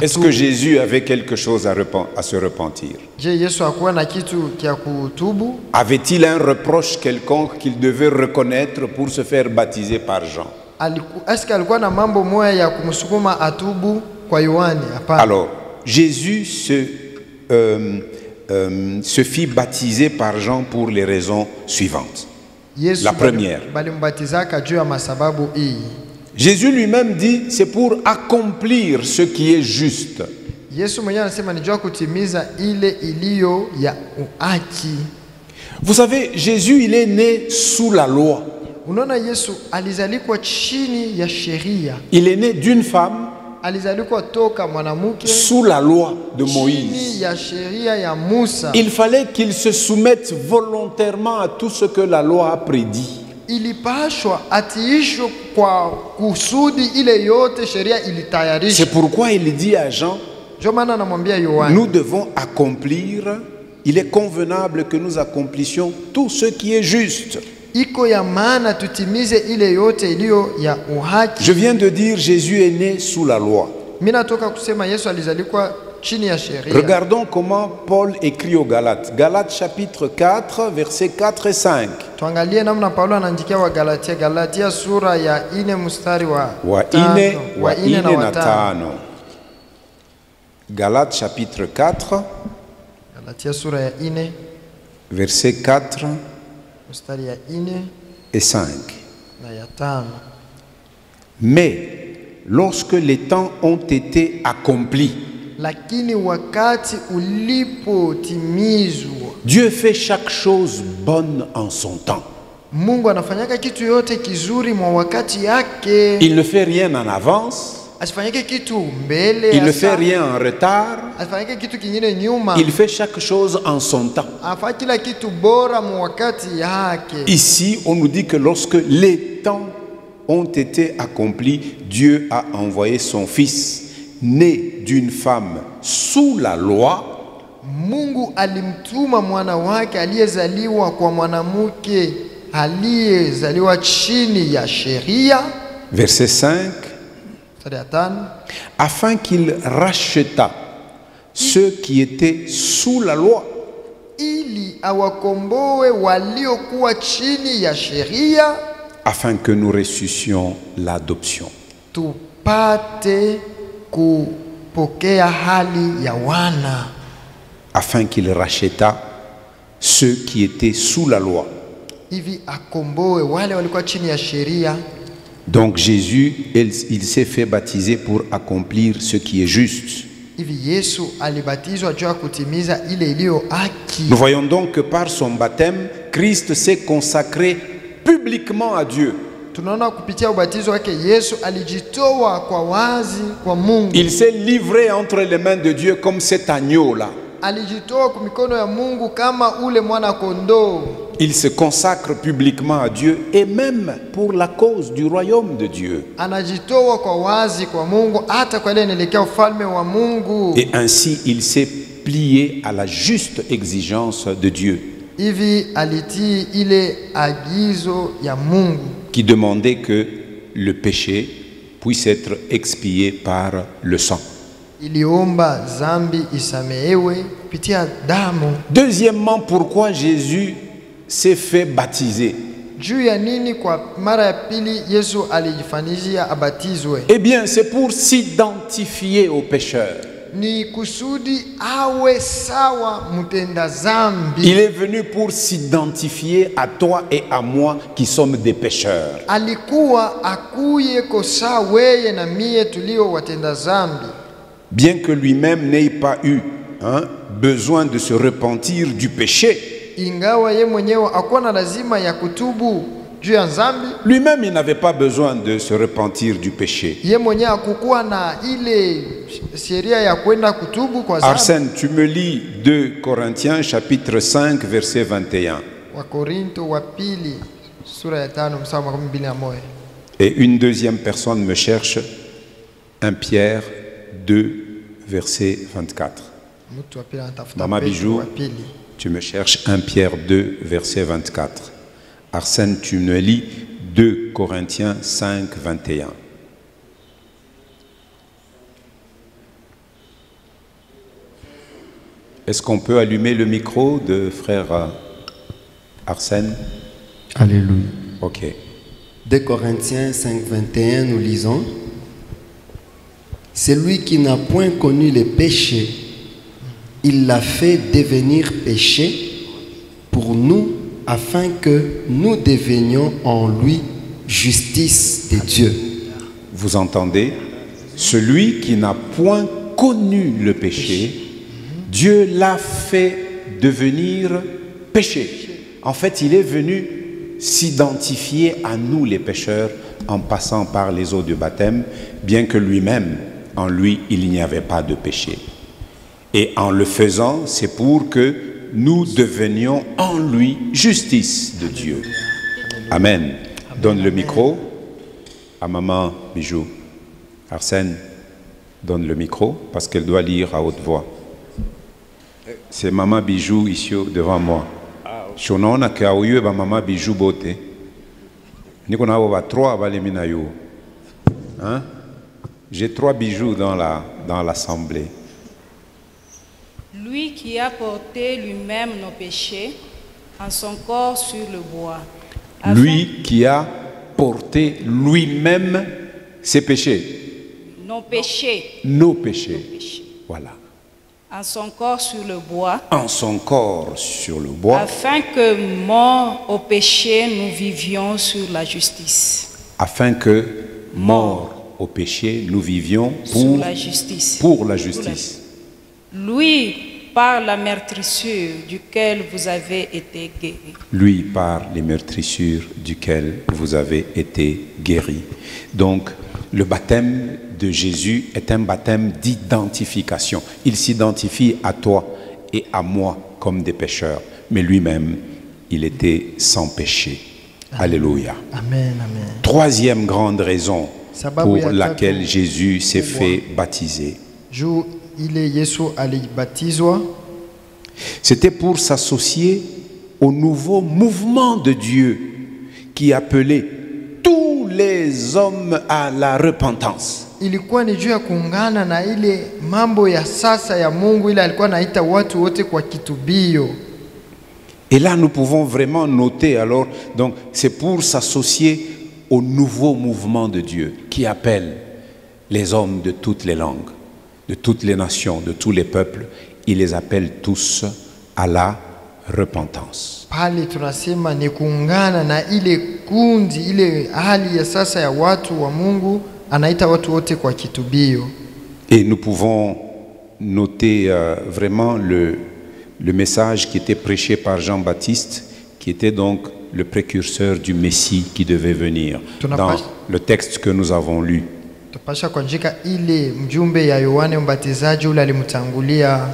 Speaker 3: Est-ce que Jésus avait quelque chose à se repentir? Avait-il un reproche quelconque qu'il devait reconnaître pour se faire baptiser par Jean? Alors, Jésus se fit baptiser par Jean pour les raisons suivantes. La première, Jésus lui-même dit, c'est pour accomplir ce qui est juste. Vous savez, Jésus, il est né sous la loi. Il est né d'une femme sous la loi de Moïse. Il fallait qu'il se soumette volontairement à tout ce que la loi a prédit. C'est pourquoi il dit à Jean, nous devons accomplir, il est convenable que nous accomplissions tout ce qui est juste. Je viens de dire Jésus est né sous la loi. Regardons comment Paul écrit aux Galates. Galates chapitre 4, versets 4 et 5. Galates chapitre 4,
Speaker 2: Galatia sura ya 4
Speaker 3: versets 4
Speaker 2: mstari ya 4
Speaker 3: et 5.
Speaker 2: na ya 5.
Speaker 3: Mais lorsque les temps ont été accomplis,
Speaker 2: Lakini wakati ulipotimizwa,
Speaker 3: Dieu fait chaque chose bonne en son temps.
Speaker 2: Mungu anafanyaka kitu yote kizuri mwa wakati yake.
Speaker 3: Il ne fait rien en avance,
Speaker 2: Asifanyike kitu mbele,
Speaker 3: il ne fait rien en retard,
Speaker 2: asifanyike kitu kingine nyuma.
Speaker 3: il fait chaque chose en son temps.
Speaker 2: Afanya kila kitu bora mwa wakati yake.
Speaker 3: Ici, on nous dit que lorsque les temps ont été accomplis, Dieu a envoyé son Fils, né d'une femme sous la loi,
Speaker 2: Mungu alimtuma mwana wake aliyezaliwa kwa mwanamke aliyezaliwa chini ya sheria.
Speaker 3: verset 5,
Speaker 2: Mstari ya 5.
Speaker 3: afin qu'il racheta ceux qui étaient sous la loi,
Speaker 2: Ili awakomboe waliokuwa chini ya sheria,
Speaker 3: afin que nous ressuscitions l'adoption.
Speaker 2: tupate kupokea hali ya wana.
Speaker 3: Afin qu'il racheta ceux qui étaient sous la loi.
Speaker 2: Hivi akomboe wale walikuwa chini ya sheria.
Speaker 3: Donc Jésus, il s'est fait baptiser pour accomplir ce qui est juste.
Speaker 2: Hivi Yesu alibatizwa juu ya kutimiza ile iliyo haki.
Speaker 3: Nous voyons donc que par son baptême, Christ s'est consacré publiquement à Dieu.
Speaker 2: Tunaona kupitia ubatizo wake Yesu alijitoa kwa wazi kwa Mungu.
Speaker 3: Il s'est livré entre les mains de Dieu comme cet agneau-là.
Speaker 2: Alijitoa kwa mikono ya Mungu kama ule mwana kondoo.
Speaker 3: Il se consacre publiquement à Dieu et même pour la cause du royaume de Dieu.
Speaker 2: Anajitoa kwa wazi kwa Mungu hata kwa ile inaelekea ufalme wa Mungu.
Speaker 3: Et ainsi, il s'est plié à la juste exigence de Dieu,
Speaker 2: Hivi alitii ile agizo ya Mungu
Speaker 3: qui demandait que le péché puisse être expié par le sang.
Speaker 2: iliomba zambi isamehewe kupitia damu.
Speaker 3: Deuxièmement, pourquoi Jésus s'est fait baptiser?
Speaker 2: Juu ya nini kwa mara ya pili Yesu alijifanyizia abatizwe?
Speaker 3: Eh bien, c'est pour s'identifier aux pécheurs.
Speaker 2: Ni kusudi awe sawa mtenda zambi.
Speaker 3: Il est venu pour s'identifier à toi et à moi qui sommes des pécheurs.
Speaker 2: Alikuwa akuye kosa weye na mie tulio watenda zambi.
Speaker 3: Bien que lui-même n'ait pas eu besoin de se repentir du péché,
Speaker 2: Ingawa ye mwenyewe akuwa na lazima ya kutubu juu ya zambi.
Speaker 3: lui-même il n'avait pas besoin de se repentir du péché.
Speaker 2: Ye mwenyewe akukuwa na ile sheria ya kwenda kutubu kwa zambi.
Speaker 3: Arsène, tu me lis 2 Corinthiens chapitre 5 verset 21.
Speaker 2: Wakorinto wa pili sura ya 5 mstari wa 21.
Speaker 3: Et une deuxième personne me cherche, 1 Pierre 2 verset 24.
Speaker 2: Mtu wa pili anatafuta
Speaker 3: Mama
Speaker 2: Petro
Speaker 3: Bijou,
Speaker 2: wa pili.
Speaker 3: tu me cherches 1 Pierre 2 verset 24. Arsène, tu me lis 2 Corinthiens 5 21. Est-ce qu'on peut allumer le micro de frère Arsène?
Speaker 4: Alléluia.
Speaker 3: Ok.
Speaker 4: 2 Corinthiens 5, 21, nous lisons: celui qui n'a point connu le péché, il l'a fait devenir péché pour nous, afin que nous devenions en lui justice de Dieu.
Speaker 3: Vous entendez? Celui qui n'a point connu le péché, Dieu l'a fait devenir péché. En fait, il est venu s'identifier à nous les pécheurs en passant par les eaux du baptême, bien que lui-même, en lui, il n'y avait pas de péché. Et en le faisant, c'est pour que nous devenions en lui justice de Dieu. Amen. Donne le micro à maman Bijou. Arsène, donne le micro parce qu'elle doit lire à haute voix. C'est maman Bijou ici devant moi. Je n'ai que aouye ba maman Bijou bote. Ni qu'on a trois balemina yo. Hein? J'ai 3 bijoux dans l'assemblée.
Speaker 5: Lui qui a porté lui-même nos péchés en son corps sur le bois.
Speaker 3: Lui qui a porté lui-même ses péchés.
Speaker 5: Nos péchés.
Speaker 3: Nos péchés. Voilà.
Speaker 5: en son corps sur le bois,
Speaker 3: En son corps sur le bois,
Speaker 5: afin que, morts au péché, nous vivions sur la justice.
Speaker 3: afin que, morts au péché, nous vivions
Speaker 5: Sur la justice.
Speaker 3: pour la justice.
Speaker 5: Lui, par la meurtrissure duquel vous avez été guéris.
Speaker 3: Lui, par les meurtrissures duquel vous avez été guéris. Donc, le baptême de Jésus est un baptême d'identification. Il s'identifie à toi et à moi comme des pécheurs. Mais lui-même, il était sans péché. Alléluia.
Speaker 2: Amen, amen.
Speaker 3: Troisième grande raison
Speaker 2: Sababu ya
Speaker 3: pour
Speaker 2: tatu
Speaker 3: laquelle Jésus s'est
Speaker 2: kubwa.
Speaker 3: fait baptiser.
Speaker 2: Juu ile Yesu alibatizwa
Speaker 3: C'était pour s'associer au nouveau mouvement de Dieu qui appelait tous les hommes à la repentance.
Speaker 2: ilikuwa ni juu ya kuungana na ile mambo ya sasa ya Mungu, ile alikuwa anaita watu wote kwa kitubio.
Speaker 3: Et là, nous pouvons vraiment noter alors, donc c'est pour s'associer au nouveau mouvement de Dieu qui appelle les hommes de toutes les langues, de toutes les nations, de tous les peuples. Il les appelle tous à la repentance.
Speaker 2: Pale tunasema ni kuungana na ile kundi, ile hali ya sasa ya watu wa Mungu, anaita watu wote kwa kitubio.
Speaker 3: Et nous pouvons noter vraiment le message qui était prêché par Jean-Baptiste, qui était donc le précurseur du Messie qui devait venir, dans le texte que nous avons lu.
Speaker 2: Tupasha kuandika ile mjumbe ya Yohane Mbatizaji ule alimtangulia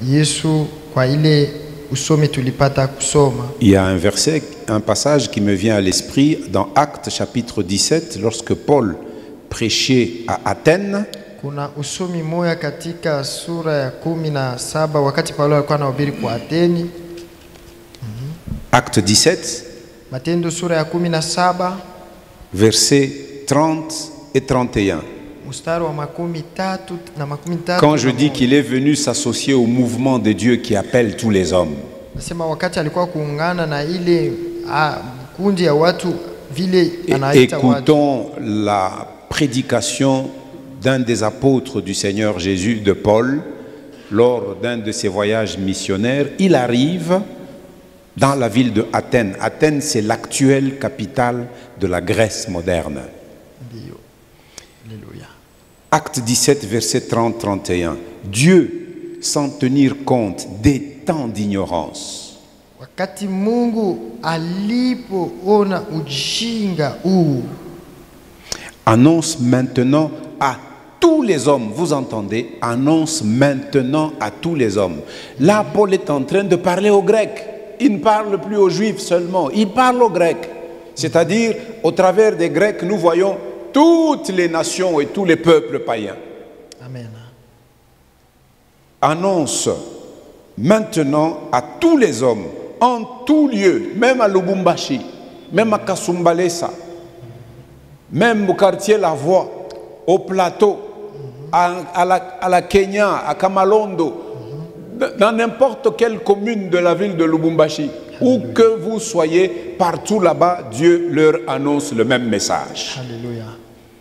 Speaker 2: Yesu kwa ile usome tulipata kusoma.
Speaker 3: Il y a un verset, un passage qui me vient à l'esprit dans Actes chapitre 17, lorsque Paul prêchait à Athènes.
Speaker 2: Kuna usomi moja katika sura ya 17 wakati Paulo alikuwa anahubiri kwa Atheni.
Speaker 3: Acte 17,
Speaker 2: Matendo sura ya 17
Speaker 3: versets 30 et 31.
Speaker 2: mstari wa 13 na 13.
Speaker 3: Quand je dis qu'il est venu s'associer au mouvement de Dieu qui appelle tous les hommes,
Speaker 2: nasema wakati alikuwa kuungana na ile kundi ya watu vile anaita watu.
Speaker 3: écoutons la prédication d'un des apôtres du Seigneur Jésus, de Paul, lors d'un de ses voyages missionnaires. Il arrive dans la ville de Athènes. Athènes, c'est l'actuelle capitale de la Grèce moderne.
Speaker 2: Alléluia.
Speaker 3: Acte 17, verset 30-31. Dieu, sans tenir compte des temps d'ignorance,
Speaker 2: Wakati Mungu alipoona ujinga huu,
Speaker 3: annonce maintenant à tous les hommes, vous entendez, annonce maintenant à tous les hommes. Là, Paul est en train de parler aux Grecs. Il ne parle plus aux Juifs seulement, il parle aux Grecs. C'est-à-dire, au travers des Grecs, nous voyons toutes les nations et tous les peuples païens.
Speaker 2: amen.
Speaker 3: Annonce maintenant à tous les hommes, en tout lieu, même à Lubumbashi, même à Kasumbalesa, même au quartier La Voie, au plateau, à la Kenya, à Kamalondo, dans n'importe quelle commune de la ville de Lubumbashi, où que vous soyez, partout là-bas, Dieu leur annonce le même message.
Speaker 2: Alléluia.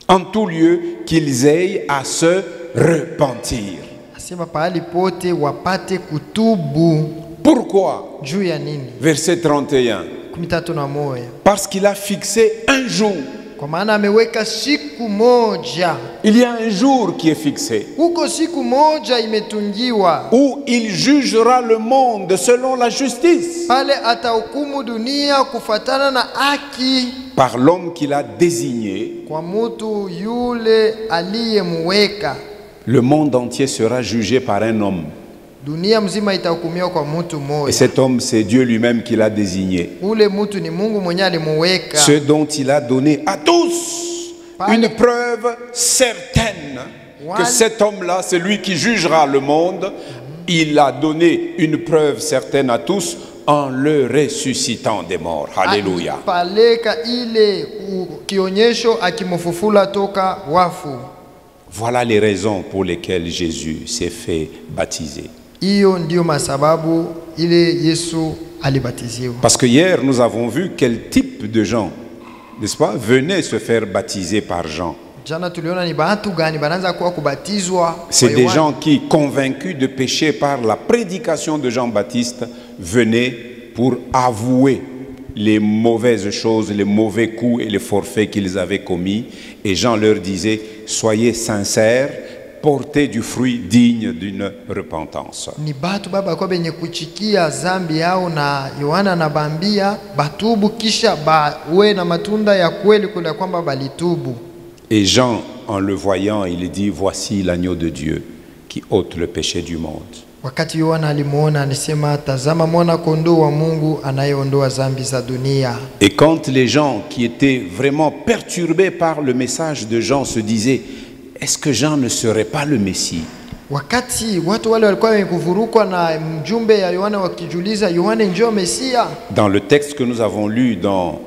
Speaker 3: En tout lieu, qu'ils aient à se repentir.
Speaker 2: Asema pahali pote wapate kutubu.
Speaker 3: Pourquoi?
Speaker 2: Juu ya nini?
Speaker 3: Verset 31.
Speaker 2: 13.
Speaker 3: Parce qu'il a fixé un jour.
Speaker 2: Kwa maana ameweka siku moja.
Speaker 3: Il y a un jour qui est fixé,
Speaker 2: Huko siku moja imetungiwa,
Speaker 3: où il jugera le monde selon la justice,
Speaker 2: pale atahukumu dunia kufatana na haki,
Speaker 3: par l'homme qu'il a désigné.
Speaker 2: kwa mutu yule aliyemweka.
Speaker 3: Le monde entier sera jugé par un homme.
Speaker 2: Dunia mzima itahukumiwa kwa mutu
Speaker 3: Et
Speaker 2: moja.
Speaker 3: cet homme, c'est Dieu lui-même qui l'a désigné.
Speaker 2: Ule mutu ni Mungu mwenye alimuweka.
Speaker 3: Ce dont il a donné à tous une preuve certaine que cet homme-là, c'est lui qui jugera le monde. Il a donné une preuve certaine à tous en le ressuscitant des morts. Alléluia.
Speaker 2: Paleka ile kionyesho akimufufula toka wafu.
Speaker 3: Voilà les raisons pour lesquelles Jésus s'est fait baptiser.
Speaker 2: Hiyo ndio masababu ile Yesu alibatiziwa.
Speaker 3: Parce que hier, nous avons vu quel type de gens, n'est-ce pas, venaient se faire baptiser par Jean.
Speaker 2: Jana tuliona ni batu gani banaanza kuwa kubatizwa.
Speaker 3: C'est
Speaker 2: kwa
Speaker 3: des
Speaker 2: Yohana.
Speaker 3: gens qui, convaincus de péché par la prédication de Jean-Baptiste, venaient pour avouer les mauvaises choses, les mauvais coups et les forfaits qu'ils avaient commis. Et Jean leur disait, soyez sincères, portez du fruit digne d'une repentance.
Speaker 2: Ni batu baba kwa benye kuchikia zambi yao, na Yohana anabambia batubu kisha bawe na matunda ya kweli kule kwamba balitubu.
Speaker 3: Et Jean, en le voyant, il dit, voici l'agneau de Dieu qui ôte le péché du monde.
Speaker 2: Wakati Yohana alimuona anisema, tazama mwana kondoo wa Mungu anayeondoa zambi za dunia.
Speaker 3: Et quand les gens qui étaient vraiment perturbés par le message de Jean se disaient, est-ce que Jean ne serait pas le Messie?
Speaker 2: Wakati watu wale walikuwa wenye kuvurukwa na mjumbe ya Yohana wakijuliza, Yohana njoo Mesia.
Speaker 3: Dans le texte que nous avons lu dans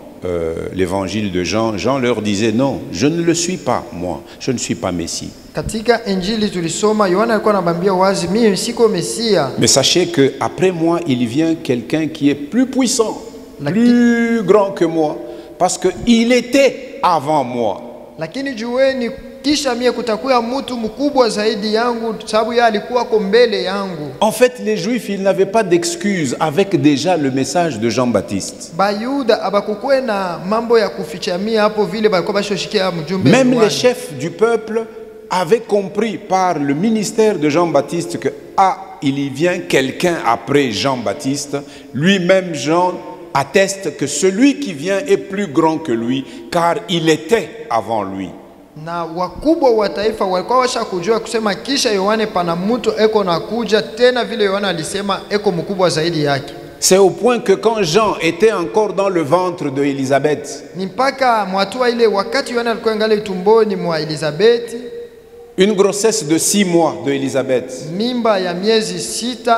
Speaker 3: l'évangile de Jean, Jean leur disait, non, je ne le suis pas, moi, je ne suis pas Messie.
Speaker 2: Katika Injili tulisoma Yohana alikuwa anabambia wazi, mimi siko Mesia.
Speaker 3: Mais sachez que après moi, il vient quelqu'un qui est plus puissant, plus grand que moi, parce qu'il était avant moi.
Speaker 2: Lakini jueni kisha mie kutakuya mtu mkubwa zaidi yangu, sababu yeye alikuwa ko mbele yangu.
Speaker 3: En fait, les Juifs, ils n'avaient pas d'excuse avec déjà le message de Jean-Baptiste.
Speaker 2: Bayuda abakukwe na mambo ya kufichamia hapo vile balikuwa bashoshikia mjumbe.
Speaker 3: Même les chefs du peuple avaient compris par le ministère de Jean-Baptiste que il y vient quelqu'un après Jean-Baptiste. Lui-même, Jean atteste que celui qui vient est plus grand que lui, car il était avant lui.
Speaker 2: Na wakubwa wa taifa walikuwa washakujua kusema kisha Yohane pana mtu eko nakuja tena vile Yohana alisema eko mkubwa zaidi yake.
Speaker 3: C'est au point que quand Jean était encore dans le ventre de Élisabeth,
Speaker 2: Ni mpaka mwatua ile wakati Yohana alikuwa ngali tumboni mwa Elizabeti,
Speaker 3: une grossesse de 6 mois de Élisabeth,
Speaker 2: mimba ya miezi 6,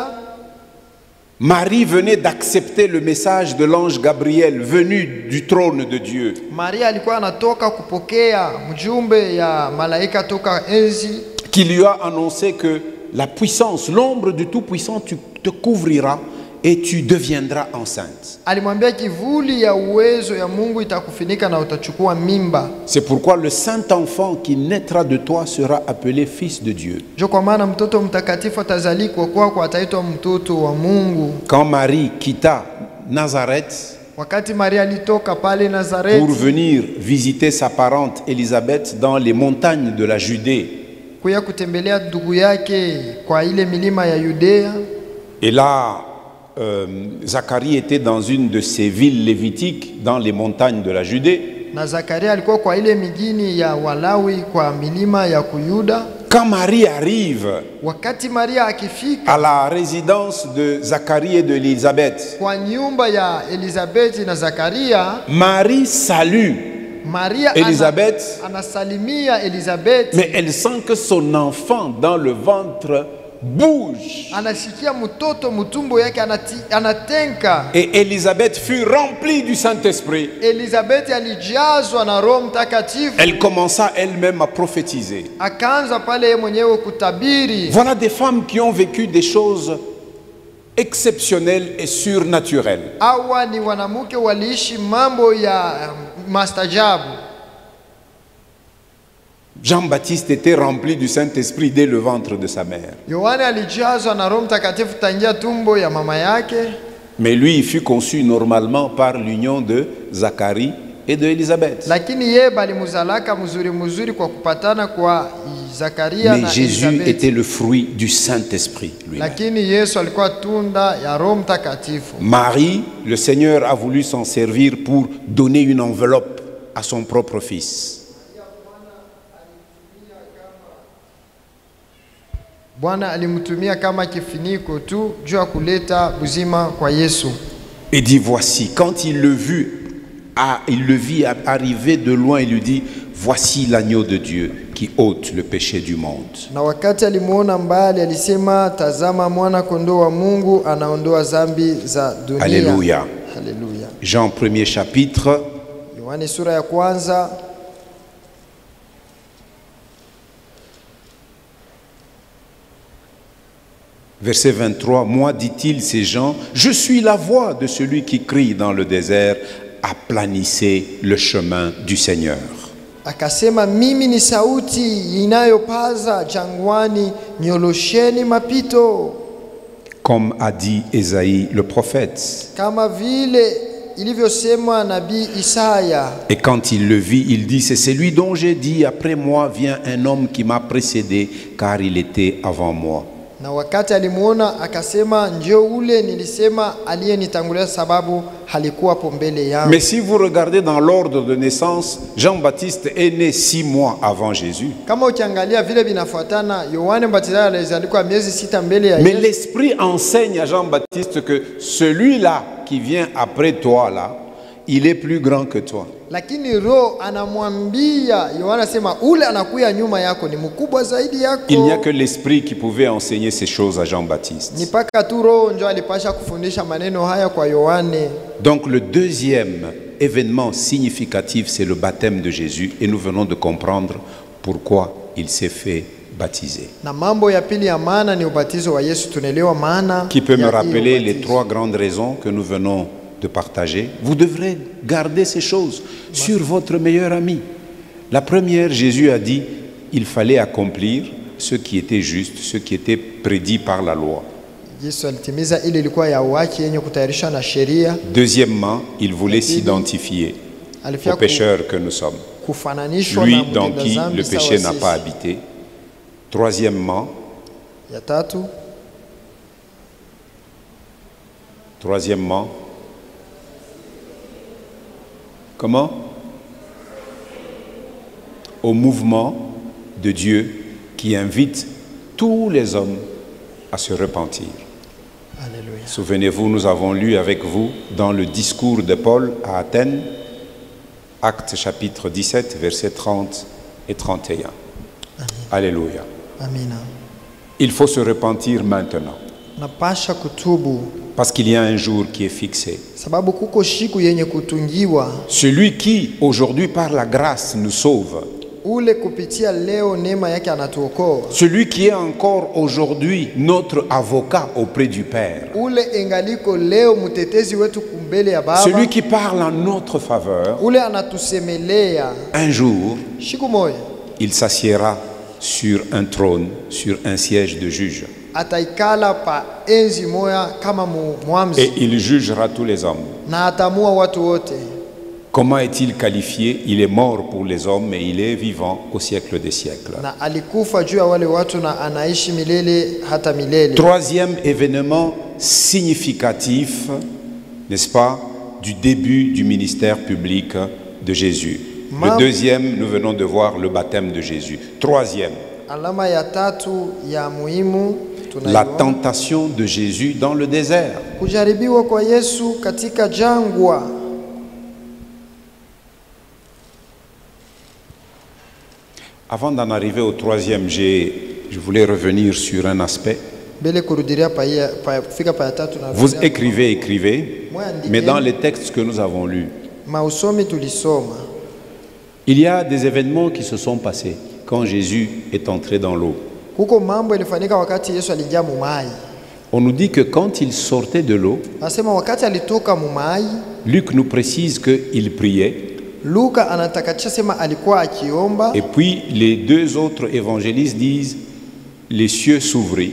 Speaker 3: Marie venait d'accepter le message de l'ange Gabriel venu du trône de Dieu.
Speaker 2: Maria alikuwa anatoka kupokea mjumbe ya malaika toka enzi,
Speaker 3: Qui lui a annoncé que la puissance, l'ombre du Tout-Puissant te couvrira et tu deviendras enceinte.
Speaker 2: alimwambia kivuli ya uwezo ya Mungu itakufinika na utachukua mimba.
Speaker 3: C'est pourquoi le saint enfant qui naîtra de toi sera appelé fils de Dieu.
Speaker 2: Jo, kwa maana mtoto mtakatifu atazalikwa kwako, ataitwa mtoto wa Mungu.
Speaker 3: Quand Marie quitta Nazareth
Speaker 2: Wakati Maria alitoka pale
Speaker 3: pour
Speaker 2: Nazareti
Speaker 3: venir visiter sa parente Élisabeth dans les montagnes de la Judée,
Speaker 2: kuya kutembelea ndugu yake kwa ile milima ya Yudea,
Speaker 3: et là, Zacharie était dans une de ces villes lévitiques dans les montagnes de la Judée.
Speaker 2: na Zakaria alikuwa kwa ile mijini ya Walawi kwa milima ya Kuyuda.
Speaker 3: Quand Marie arrive
Speaker 2: Wakati Maria akifika
Speaker 3: à la résidence de Zacharie et de Élisabeth,
Speaker 2: kwa nyumba ya Elizabeti na Zakaria,
Speaker 3: Marie salue
Speaker 2: Maria
Speaker 3: Élisabeth,
Speaker 2: anasalimia Elizabeti,
Speaker 3: mais elle sent que son enfant dans le ventre bouge.
Speaker 2: anasikia mtoto mtumbo yake anatenka.
Speaker 3: Et Élisabeth fut remplie du Saint-Esprit.
Speaker 2: Elizabeti alijazwa na Roho Mtakatifu,
Speaker 3: Elle commença elle-même à prophétiser.
Speaker 2: akaanza pale yeye mwenyewe kutabiri.
Speaker 3: Voilà des femmes qui ont vécu des choses exceptionnelles et surnaturelles.
Speaker 2: Hawa ni wanamke waliishi mambo ya mastajabu.
Speaker 3: Jean-Baptiste était rempli du Saint-Esprit dès le ventre de sa mère.
Speaker 2: Yohane alijazwa na Roho Mtakatifu tangia tumbo ya mama yake,
Speaker 3: Mais lui, il fut conçu normalement par l'union de Zacharie et de Élisabeth.
Speaker 2: lakini yeye balimuzalaka mzuri kwa kupatana kwa Zakaria
Speaker 3: Mais
Speaker 2: na
Speaker 3: Jésus
Speaker 2: Elizabeti.
Speaker 3: était le fruit du Saint-Esprit lui-même.
Speaker 2: Lakini Yesu alikuwa tunda ya Roho Mtakatifu.
Speaker 3: Marie, le Seigneur a voulu s'en servir pour donner une enveloppe à son propre fils.
Speaker 2: Bwana alimtumia kama kifiniko tu juu ya kuleta uzima kwa Yesu.
Speaker 3: Et dit, voici, quand il le vit arriver de loin, il lui dit, voici l'agneau de Dieu qui ôte le péché du monde.
Speaker 2: Na wakati alimuona mbali alisema, tazama mwana kondoo wa Mungu anaondoa zambi za dunia.
Speaker 3: Alléluia.
Speaker 2: Haleluya.
Speaker 3: Jean 1er chapitre,
Speaker 2: Yohane sura ya kwanza
Speaker 3: verset 23, moi, dit-il, ces gens, je suis la voix de celui qui crie dans le désert, aplanissez le chemin du Seigneur.
Speaker 2: Akasema, mimi ni sauti inayopaza jangwani, nyolosheni mapito.
Speaker 3: Comme a dit Ésaïe le prophète.
Speaker 2: Kama vile ilivyosema nabii Isaya.
Speaker 3: Et quand il le vit, il dit, c'est celui dont j'ai dit, après moi vient un homme qui m'a précédé, car il était avant moi.
Speaker 2: Na wakati alimuona akasema, njoo ule nilisema aliyenitangulia sababu halikuwa hapo mbele yangu.
Speaker 3: Mais si vous regardez dans l'ordre de naissance, Jean-Baptiste est né 6 mois avant Jésus.
Speaker 2: Kama ukiangalia vile binafuatana, Yohane Mbatizaji alizaliwa miezi 6 mbele ya
Speaker 3: Mais
Speaker 2: Yesu.
Speaker 3: l'Esprit enseigne à Jean-Baptiste que celui-là qui vient après toi là, il est plus grand que toi.
Speaker 2: Lakini Roho anamwambia Yohana, sema ule anakuya nyuma yako ni mkubwa zaidi yako.
Speaker 3: Il n'y a que l'Esprit qui pouvait enseigner ces choses à Jean-Baptiste.
Speaker 2: Ni paka tu Roho ndio alipasha kufundisha maneno haya kwa Yohane.
Speaker 3: Donc le deuxième événement significatif, c'est le baptême de Jésus, et nous venons de comprendre pourquoi il s'est fait baptiser.
Speaker 2: Na mambo ya pili ya maana ni ubatizo wa Yesu. Tunaelewa maana.
Speaker 3: Qui peut me
Speaker 2: ya
Speaker 3: rappeler
Speaker 2: hiyo
Speaker 3: les
Speaker 2: ubatizo.
Speaker 3: 3 grandes raisons que nous venons de partager? Vous devrez garder ces choses sur votre meilleur ami. La première, Jésus a dit, il fallait accomplir ce qui était juste, ce qui était prédit par la loi.
Speaker 2: Yesu alitimiza ile ilikuwa ya haki yenye kutayarisha na sheria.
Speaker 3: Deuxièmement, il voulait s'identifier aux pécheurs que nous sommes.
Speaker 2: Kufananishwa
Speaker 3: Lui
Speaker 2: na
Speaker 3: dans
Speaker 2: mtenda
Speaker 3: qui
Speaker 2: dhambi
Speaker 3: le
Speaker 2: sawa
Speaker 3: péché n'a
Speaker 2: sisi.
Speaker 3: pas habité. Troisièmement,
Speaker 2: Ya tatu,
Speaker 3: comment? Au mouvement de Dieu qui invite tous les hommes à se repentir.
Speaker 2: Alléluia.
Speaker 3: Souvenez-vous, nous avons lu avec vous dans le discours de Paul à Athènes, Actes chapitre 17, versets 30 et 31.
Speaker 2: Amen.
Speaker 3: Alléluia.
Speaker 2: Amina.
Speaker 3: Il faut se repentir maintenant,
Speaker 2: Napasha kutubu
Speaker 3: parce qu'il y a un jour qui est fixé.
Speaker 2: sababu kuko shiku yenye kutungiwa.
Speaker 3: Celui qui, aujourd'hui, par la grâce, nous sauve.
Speaker 2: Ule kupitia leo neema yake anatuokoa.
Speaker 3: Celui qui est encore aujourd'hui notre avocat auprès du Père.
Speaker 2: Ule engaliko leo mtetezi wetu kumbele ya Baba.
Speaker 3: Celui qui parle en notre faveur.
Speaker 2: Ule anatusemelea.
Speaker 3: Un jour,
Speaker 2: Shiku moya
Speaker 3: il s'assiera sur un trône, sur un siège de juge.
Speaker 2: ataikala pa enzi moya kama mwamzi.
Speaker 3: Et il jugera tous les hommes.
Speaker 2: Na atamua watu wote.
Speaker 3: Comment est-il qualifié? Il est mort pour les hommes, mais il est vivant au siècle des siècles.
Speaker 2: Na alikufa juu ya wale watu na anaishi milele hata milele.
Speaker 3: Troisième événement significatif, n'est-ce pas, du début du ministère public de Jésus. Le deuxième, nous venons de voir le baptême de Jésus. Troisième,
Speaker 2: Alama ya tatu ya muhimu
Speaker 3: la
Speaker 2: tunaiona.
Speaker 3: tentation de Jésus dans le désert.
Speaker 2: Kujaribiwa kwa Yesu katika jangwa.
Speaker 3: Avant d'en arriver au troisième, je voulais revenir sur un aspect.
Speaker 2: Mbele kurudiria kufika pa ya tatu na
Speaker 3: Vous écrivez, mais dans les textes que nous avons lus,
Speaker 2: mausomi tulisoma.
Speaker 3: il y a des événements qui se sont passés quand Jésus est entré dans l'eau.
Speaker 2: Kuko mambo ilifanyika wakati Yesu alijaa mumai.
Speaker 3: On nous dit que quand il sortait de l'eau,
Speaker 2: Nasema wakati alitoka mumai,
Speaker 3: Luc nous précise qu'il priait.
Speaker 2: Luka anatakatisha sema alikuwa akiomba.
Speaker 3: Et puis les 2 autres évangélistes disent les cieux s'ouvrirent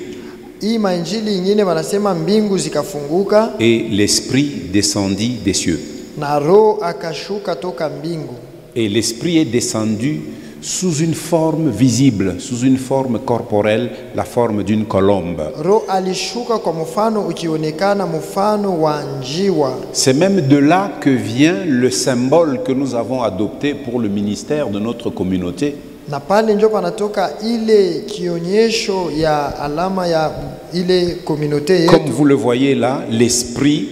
Speaker 2: Hii mainjili nyingine wanasema mbingu zikafunguka
Speaker 3: et l'esprit descendit des cieux.
Speaker 2: na roho akashuka toka mbingu.
Speaker 3: Et l'esprit est descendu sous une forme visible, sous une forme corporelle, la forme d'une colombe.
Speaker 2: Roho alishuka kwa mfano ukionekana mfano wa njiwa.
Speaker 3: C'est même de là que vient le symbole que nous avons adopté pour le ministère de notre communauté.
Speaker 2: Na pale ndio panatoka ile kionyesho ya alama ya ile communauté
Speaker 3: Comme
Speaker 2: yetu.
Speaker 3: vous le voyez là, l'esprit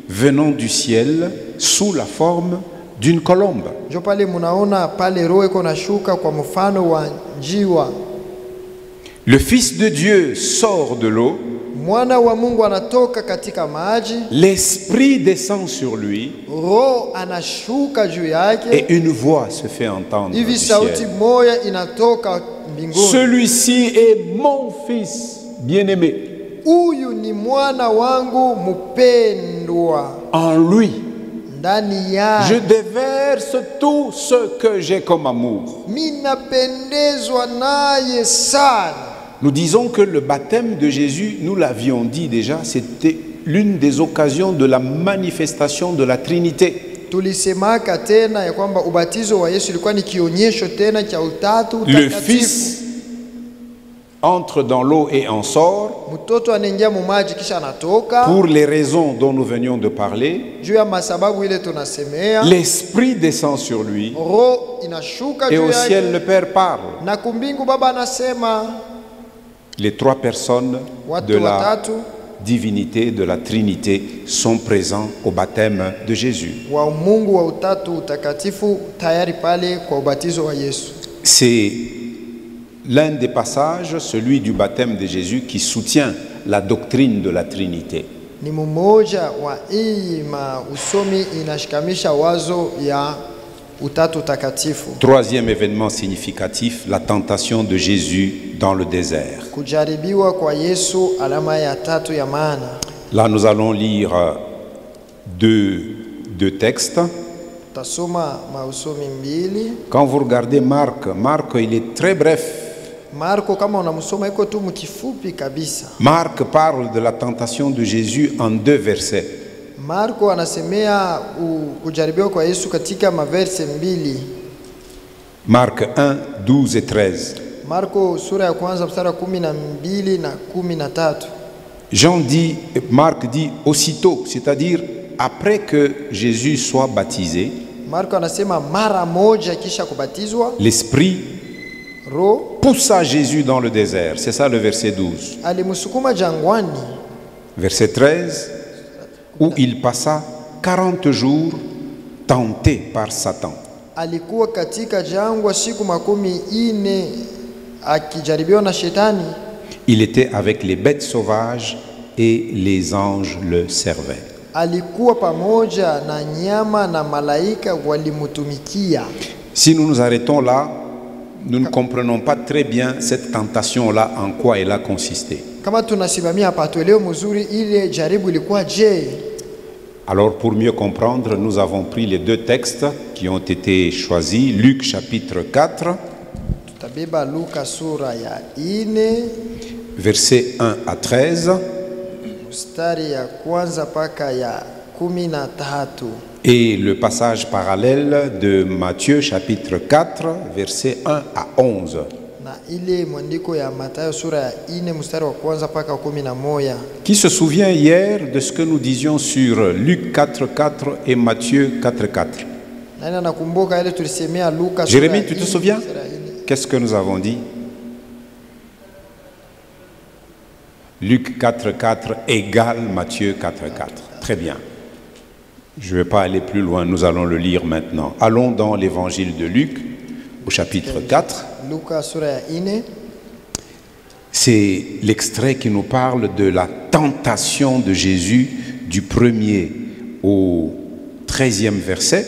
Speaker 3: venant du ciel sous la forme d'une colombe.
Speaker 2: Ndio pale munaona pale roho iko nashuka kwa mfano wa njiwa.
Speaker 3: Le Fils de Dieu sort de l'eau,
Speaker 2: Mwana wa Mungu anatoka katika maji,
Speaker 3: l'esprit descend sur lui
Speaker 2: roho anashuka juu
Speaker 3: et
Speaker 2: yake,
Speaker 3: une voix se fait entendre du
Speaker 2: hivi sauti
Speaker 3: ciel.
Speaker 2: moja inatoka mbinguni.
Speaker 3: Celui-ci est mon fils bien-aimé.
Speaker 2: Huyu ni mwana wangu mpendwa,
Speaker 3: En lui,
Speaker 2: ndani
Speaker 3: Je
Speaker 2: yake
Speaker 3: déverse tout ce que j'ai comme amour.
Speaker 2: minapendezwa naye sana.
Speaker 3: Nous disons que le baptême de Jésus, nous l'avions dit déjà, c'était l'une des occasions de la manifestation de la Trinité.
Speaker 2: Tulisemaka tena ya kwamba ubatizo wa Yesu ilikuwa ni kionyesho tena cha utatu
Speaker 3: Le
Speaker 2: utakatifu.
Speaker 3: Fils entre dans l'eau et en sort
Speaker 2: Mtoto anaingia mu maji kisha anatoka
Speaker 3: pour les raisons dont nous venions de parler.
Speaker 2: juu ya masababu ile tunasemea.
Speaker 3: L'Esprit descend sur lui
Speaker 2: Roho inashuka
Speaker 3: et
Speaker 2: juu
Speaker 3: au ciel
Speaker 2: yake
Speaker 3: le Père parle.
Speaker 2: na kumbingu Baba anasema.
Speaker 3: Les trois personnes de
Speaker 2: Watu
Speaker 3: la
Speaker 2: watatu
Speaker 3: divinité, de la Trinité, sont présents au baptême de Jésus.
Speaker 2: wa Mungu wa utatu utakatifu tayari pale kwa ubatizo wa Yesu.
Speaker 3: C'est l'un des passages, celui du baptême de Jésus, qui soutient la doctrine de la Trinité.
Speaker 2: Ni mmoja wa hii usomi inashikamisha wazo ya utatu utakatifu.
Speaker 3: Troisième événement significatif, la tentation de Jésus dans le désert.
Speaker 2: Kujaribiwa kwa Yesu, alama ya tatu ya maana.
Speaker 3: Là, nous allons lire deux textes.
Speaker 2: Tasoma mausomi mbili.
Speaker 3: Quand vous regardez Marc, il est très bref.
Speaker 2: Marko kama unamsoma iko tu mkifupi kabisa.
Speaker 3: Marc parle de la tentation de Jésus en 2 versets.
Speaker 2: Marko anasemea kujaribiwa kwa Yesu katika maverse mbili.
Speaker 3: Marc 1, 12 et 13.
Speaker 2: Marko sura ya kwanza mstari wa 12 na 13.
Speaker 3: Marc dit aussitôt, c'est-à-dire après que Jésus soit baptisé,
Speaker 2: Marko anasema mara moja kisha kubatizwa,
Speaker 3: l'Esprit
Speaker 2: Roho
Speaker 3: poussa Jésus dans le désert. C'est ça le verset 12.
Speaker 2: alimsukuma jangwani.
Speaker 3: Verset 13, où il passa 40 jours tenté par Satan.
Speaker 2: Alikuwa katika jangwa siku 40 akijaribiwa na shetani.
Speaker 3: Il était avec les bêtes sauvages et les anges le servaient.
Speaker 2: Alikuwa pamoja na nyama na malaika walimutumikia.
Speaker 3: Si nous nous arrêtons là, nous ne comprenons pas très bien cette tentation-là, en quoi elle a consisté.
Speaker 2: Kama tunasimamia hapa tuelewe mzuri ile jaribu ilikuwa je.
Speaker 3: Alors pour mieux comprendre, nous avons pris les 2 textes qui ont été choisis. Luc chapitre 4,
Speaker 2: Tutabeba Luka sura ya 4
Speaker 3: versets 1 à 13,
Speaker 2: mstari ya kwanza paka ya 13,
Speaker 3: et le passage parallèle de Matthieu chapitre 4, versets 1 à 11.
Speaker 2: na ile mwandiko ya Mathayo sura ya 4 mstari wa kwanza paka 11.
Speaker 3: Qui se souvient hier de ce que nous disions sur Luc 4, 4 et Matthieu 4, 4?
Speaker 2: Nani anakumbuka ile tulisemea Luka sura
Speaker 3: Jérémie,
Speaker 2: ya
Speaker 3: tu te
Speaker 2: 4
Speaker 3: souviens?
Speaker 2: mstari ya 4?
Speaker 3: Qu'est-ce que nous avons dit? Luc 4, 4 égale Matthieu 4, 4. Très bien. Je ne vais pas aller plus loin, nous allons le lire maintenant. Allons dans l'évangile de Luc, au chapitre 4.
Speaker 2: Luka sura ya 4.
Speaker 3: C'est l'extrait qui nous parle de la tentation de Jésus du 1er au 13e verset.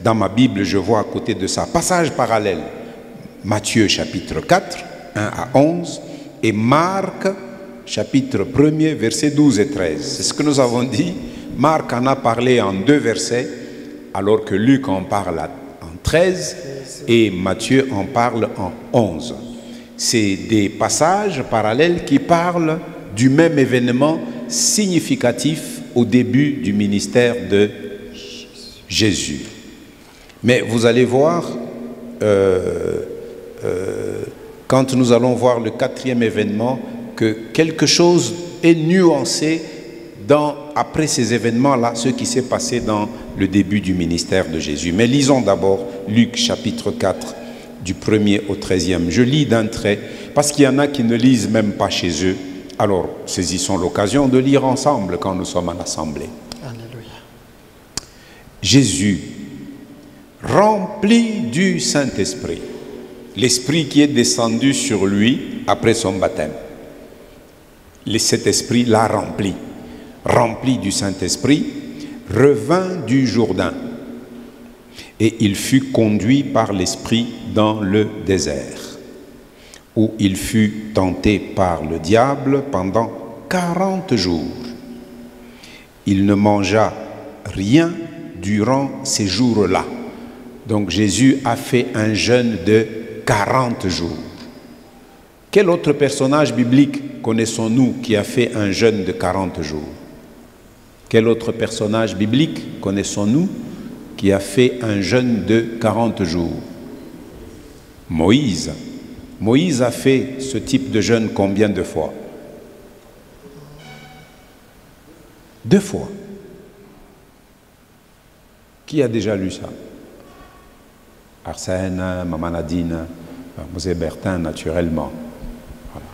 Speaker 3: Dans ma Bible, je vois à côté de ça, passage parallèle, Matthieu chapitre 4, 1 à 11, et Marc chapitre 1er, versets 12 et 13. C'est ce que nous avons dit. Marc en a parlé en 2 versets, alors que Luc en parle en 13, et Matthieu en parle en 11. C'est des passages parallèles qui parlent du même événement significatif au début du ministère de Jésus. Mais vous allez voir, quand nous allons voir le 4e événement, que quelque chose est nuancé après ces événements-là, ce qui s'est passé dans le début du ministère de Jésus. Mais lisons d'abord Luc chapitre 4, du 1er au 13e. Je lis d'un trait, parce qu'il y en a qui ne lisent même pas chez eux. Alors, saisissons l'occasion de lire ensemble quand nous sommes à l'assemblée.
Speaker 2: Alléluia.
Speaker 3: Jésus, rempli du Saint-Esprit, l'Esprit qui est descendu sur lui après son baptême. Cet esprit l'a rempli du Saint-Esprit, revint du Jourdain, et il fut conduit par l'Esprit dans le désert, où il fut tenté par le diable pendant 40 jours. Il ne mangea rien durant ces jours-là. Donc Jésus a fait un jeûne de 40 jours. Quel autre personnage biblique connaissons-nous qui a fait un jeûne de 40 jours? Quel autre personnage biblique connaissons-nous qui a fait un jeûne de 40 jours? Moïse. Moïse a fait ce type de jeûne combien de fois? 2 fois. Qui a déjà lu ça? Arsène, Maman Nadine, Mosé Bertin, naturellement. Voilà.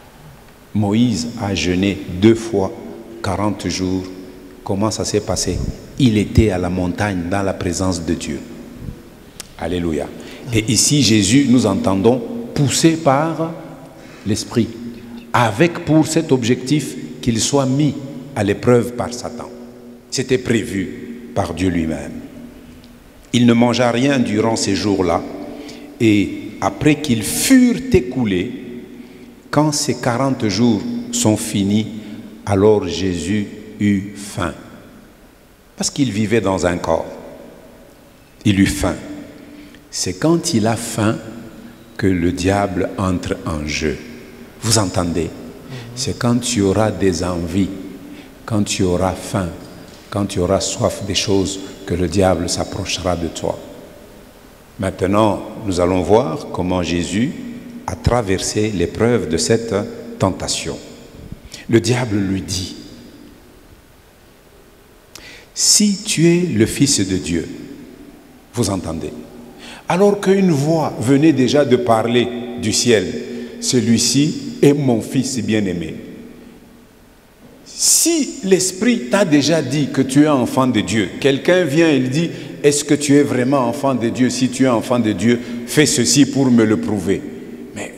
Speaker 3: Moïse a jeûné 2 fois 40 jours. Comment ça s'est passé? Il était à la montagne dans la présence de Dieu. Alléluia. Et ici, Jésus, nous entendons, poussé par l'Esprit, avec pour cet objectif qu'il soit mis à l'épreuve par Satan. C'était prévu par Dieu lui-même. Il ne mangea rien durant ces jours-là, et après qu'ils furent écoulés, quand ces 40 jours sont finis, alors Jésus eut faim. Parce qu'il vivait dans un corps. Il eut faim. C'est quand il a faim que le diable entre en jeu. Vous entendez? C'est quand tu auras des envies, quand tu auras faim, quand tu auras soif des choses, que le diable s'approchera de toi. Maintenant, nous allons voir comment Jésus a traversé l'épreuve de cette tentation. Le diable lui dit: si tu es le Fils de Dieu, vous entendez? Alors qu'une voix venait déjà de parler du ciel, celui-ci est mon Fils bien-aimé. Si l'Esprit t'a déjà dit que tu es enfant de Dieu, quelqu'un vient et il dit: est-ce que tu es vraiment enfant de Dieu? Si tu es enfant de Dieu, fais ceci pour me le prouver. Mais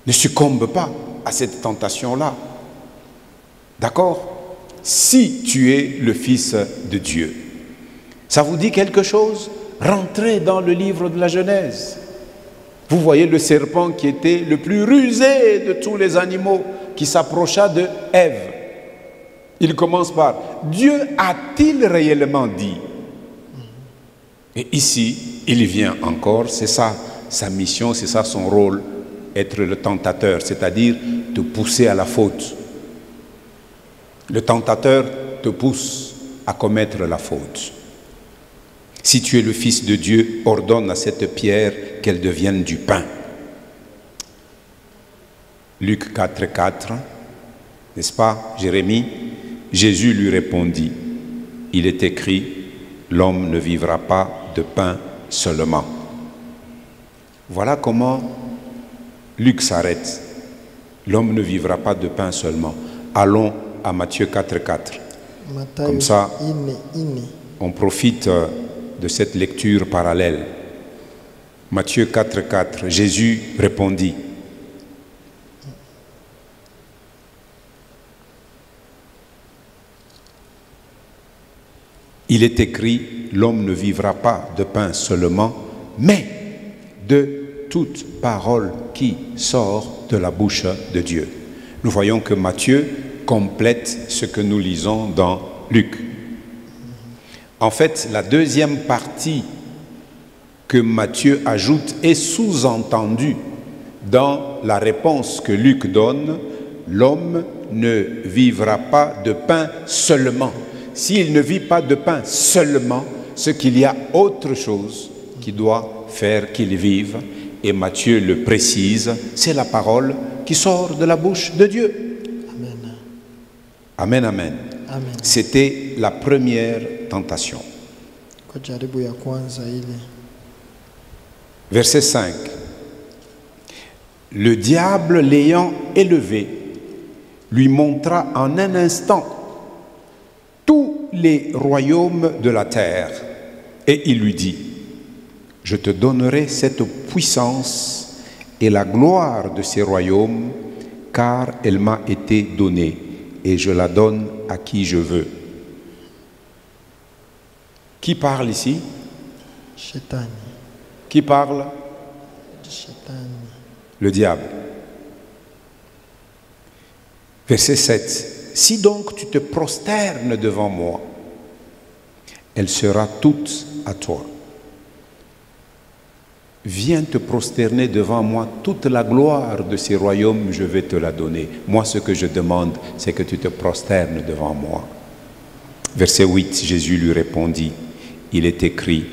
Speaker 3: ne succombe pas à cette tentation-là. D'accord? Si tu es le Fils de Dieu. Ça vous dit quelque chose? Rentrez dans le livre de la Genèse. Vous voyez le serpent qui était le plus rusé de tous les animaux, qui s'approcha de Ève. Il commence par: Dieu a-t-il réellement dit? Et ici, il vient encore, c'est ça sa mission, c'est ça son rôle, être le tentateur, c'est-à-dire te pousser à la faute. Le tentateur te pousse à commettre la faute. Si tu es le Fils de Dieu, ordonne à cette pierre qu'elle devienne du pain. Luc 4, 4, n'est-ce pas, Jérémie? Jésus lui répondit: il est écrit, l'homme ne vivra pas de pain seulement. Voilà comment Luc s'arrête. L'homme ne vivra pas de pain seulement. Allons à Matthieu 4, 4. Comme ça, on profite de cette lecture parallèle. Matthieu 4, 4. Jésus répondit: il est écrit, l'homme ne vivra pas de pain seulement, mais de toute parole qui sort de la bouche de Dieu. Nous voyons que Matthieu complète ce que nous lisons dans Luc. En fait, la deuxième partie que Matthieu ajoute est sous-entendue dans la réponse que Luc donne: l'homme ne vivra pas de pain seulement. S'il ne vit pas de pain seulement, c'est qu'il y a autre chose qui doit faire qu'il vive. Et Matthieu le précise, c'est la parole qui sort de la bouche de Dieu. Amen. Amen, amen. Amen. C'était la première tentation. Verset 5. Le diable l'ayant élevé, lui montra en un instant tous les royaumes de la terre, et il lui dit: je te donnerai cette puissance et la gloire de ces royaumes, car elle m'a été donnée, et je la donne à qui je veux. Qui parle ici?
Speaker 2: Chétan.
Speaker 3: Qui parle?
Speaker 2: Chétan.
Speaker 3: Le diable. Verset 7. Si donc tu te prosternes devant moi elle sera toute à toi. Viens te prosterner devant moi, toute la gloire de ces royaumes, je vais te la donner. Moi, ce que je demande, c'est que tu te prosternes devant moi. Verset 8, Jésus lui répondit, il est écrit,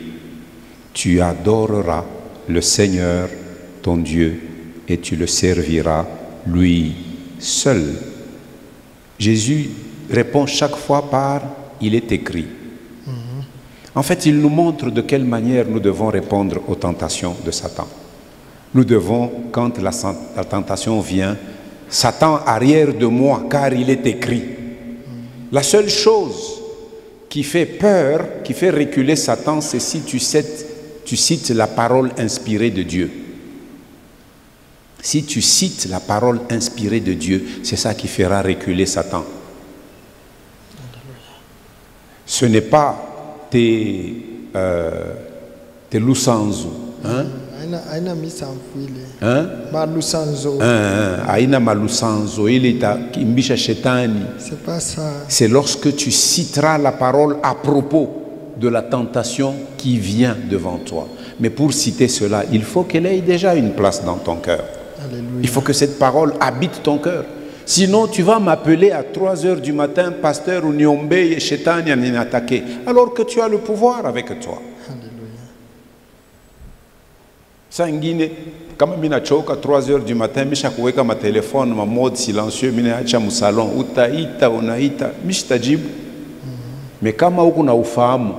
Speaker 3: tu adoreras le Seigneur, ton Dieu, et tu le serviras, lui seul. Jésus répond chaque fois par « il est écrit ». En fait, il nous montre de quelle manière nous devons répondre aux tentations de Satan. Nous devons, quand la tentation vient, Satan arrière de moi, car il est écrit. La seule chose qui fait peur, qui fait reculer Satan, c'est si tu cites la parole inspirée de Dieu. Si tu cites la parole inspirée de Dieu, c'est ça qui fera reculer Satan. Ce n'est pas tes lusanzu, hein?
Speaker 2: Aina misamfuile.
Speaker 3: Hein?
Speaker 2: Malusanzo.
Speaker 3: Aina malusanzo, il est à kimbisha shetani.
Speaker 2: C'est pas ça.
Speaker 3: C'est lorsque tu citeras la parole à propos de la tentation qui vient devant toi. Mais pour citer cela, il faut qu'elle ait déjà une place dans ton cœur.
Speaker 2: Alléluia.
Speaker 3: Il faut que cette parole habite ton cœur. Sinon, tu vas m'appeler à 3 heures du matin, pasteur ou Niombe et Shetani en attaqué, alors que tu as le pouvoir avec toi.
Speaker 2: Alléluia.
Speaker 3: Sangine, kama mina choka 3 heures du matin, misha kuweka ma téléphone, ma mode silencieux, mina acha mu salon, utaita, unaita, mishtajibu. Mais kama huku na ufahamu,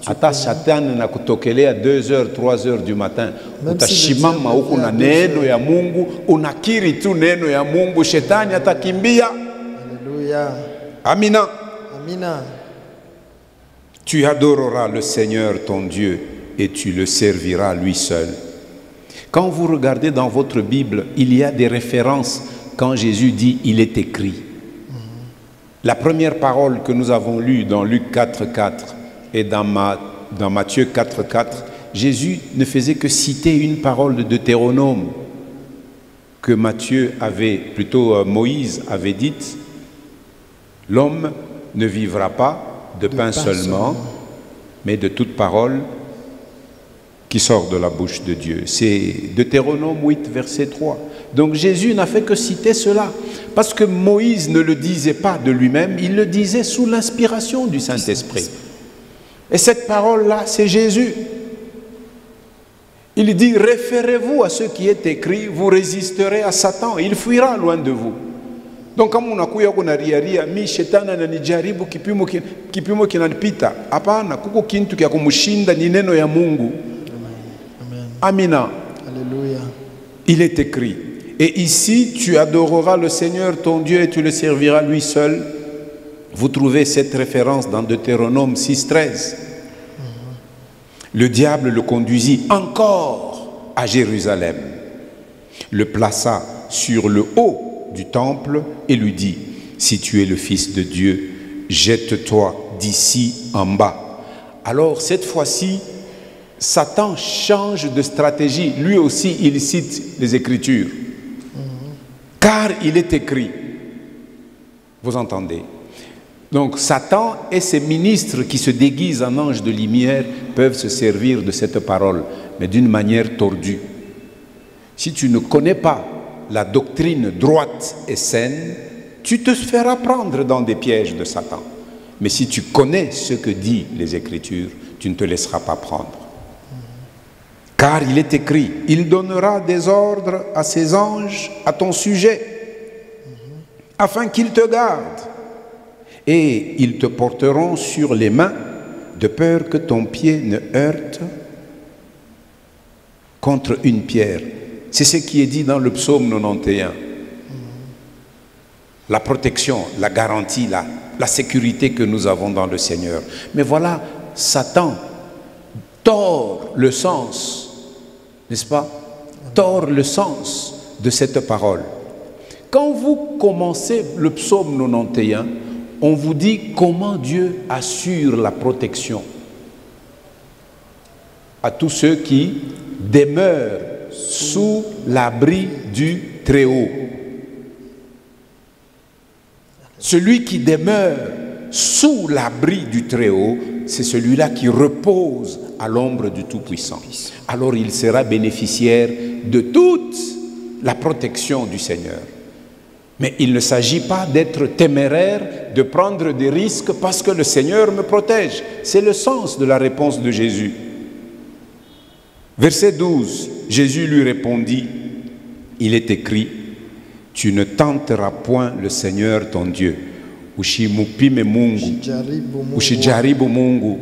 Speaker 3: hata Shetani na kutokelea 2 heures, 3 heures du matin, utashimama huku na neno ya Mungu, unakiri tu neno ya Mungu, Shetani atakimbia.
Speaker 2: Alléluia.
Speaker 3: Amina.
Speaker 2: Amina.
Speaker 3: Tu adoreras le Seigneur ton Dieu et tu le serviras lui seul. Quand vous regardez dans votre Bible, il y a des références quand Jésus dit « il est écrit ». La première parole que nous avons lue dans Luc 4,4 et dans Matthieu 4,4, Jésus ne faisait que citer une parole de Deutéronome que Moïse avait dite. L'homme ne vivra pas de pain seulement, mais de toute parole qui sort de la bouche de Dieu. C'est Deutéronome 8, verset 3. Donc Jésus n'a fait que citer cela, parce que Moïse ne le disait pas de lui-même, il le disait sous l'inspiration du Saint-Esprit. Et cette parole-là, c'est Jésus. Il dit, référez-vous à ce qui est écrit, vous résisterez à Satan, il fuira loin de vous. Donc kama unakuya kuna riaria, mi shetani ananijaribu kipimo kinanipita. Hapana, kuko kintu kya kumushinda ni neno ya Mungu. Amina.
Speaker 2: Alléluia.
Speaker 3: Il est écrit. Et ici, tu adoreras le Seigneur ton Dieu et tu le serviras lui seul. Vous trouvez cette référence dans Deutéronome 6,13. Le diable le conduisit encore à Jérusalem, le plaça sur le haut du temple et lui dit, si tu es le Fils de Dieu, jette-toi d'ici en bas. Alors cette fois-ci, Satan change de stratégie. Lui aussi, il cite les Écritures. Car il est écrit. Vous entendez? Donc Satan et ses ministres qui se déguisent en anges de lumière peuvent se servir de cette parole, mais d'une manière tordue. Si tu ne connais pas la doctrine droite et saine, tu te feras prendre dans des pièges de Satan. Mais si tu connais ce que disent les Écritures, tu ne te laisseras pas prendre. Car il est écrit, il donnera des ordres à ses anges à ton sujet, afin qu'ils te gardent. Et ils te porteront sur les mains, de peur que ton pied ne heurte contre une pierre. C'est ce qui est dit dans le psaume 91. La protection, la garantie, la sécurité que nous avons dans le Seigneur. Mais voilà, Satan tord le sens, n'est-ce pas? Tord le sens de cette parole. Quand vous commencez le psaume 91, on vous dit comment Dieu assure la protection à tous ceux qui demeurent sous l'abri du Très-Haut. Celui qui demeure sous l'abri du Très-Haut c'est celui-là qui repose à l'ombre du Tout-Puissant. Alors il sera bénéficiaire de toute la protection du Seigneur. Mais il ne s'agit pas d'être téméraire, de prendre des risques parce que le Seigneur me protège. C'est le sens de la réponse de Jésus. Verset 12, Jésus lui répondit, il est écrit, tu ne tenteras point le Seigneur ton Dieu. Ushimupime Mungu, ushijaribu Mungu.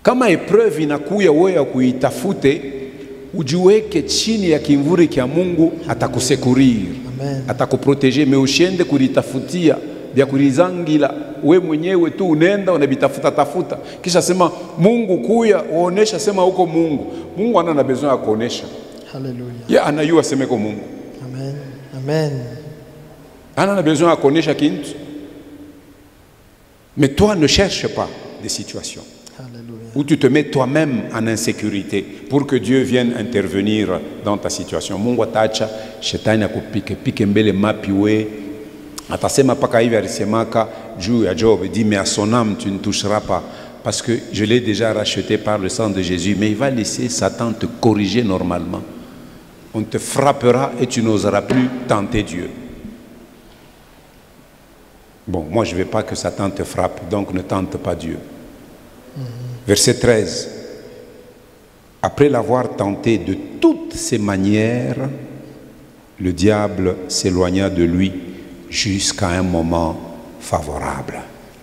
Speaker 3: Kama épreuve inakuya wewe kuitafute, ujiweke chini ya kimvuri kia Mungu, atakusekurir, atakuproteger. Me ushende kulitafutia vya kulizangila we mwenyewe tu, unenda unabitafuta tafuta, kisha sema Mungu kuya uonesha, sema huko Mungu. Mungu ana besoin ya kuonesha.
Speaker 2: Hallelujah.
Speaker 3: Ya anayua sema kwa Mungu.
Speaker 2: Amen. Amen.
Speaker 3: Ana besoin ya kuonesha kintu. Mais toi ne cherche pas des situations où tu te mets toi-même en insécurité pour que Dieu vienne intervenir dans ta situation. Mungu atacha shetani akupike pike mbele mapi we. Atasema paka hivi alisemaka juu ya Job, dit mais à son âme tu ne toucheras pas parce que je l'ai déjà racheté par le sang de Jésus. Mais il va laisser Satan te corriger normalement. On te frappera et tu n'oseras plus tenter Dieu. Bon, moi je ne veux pas que Satan te frappe, donc ne tente pas Dieu. Verset 13. Après l'avoir tenté de toutes ses manières, le diable s'éloigna de lui jusqu'à un moment favorable.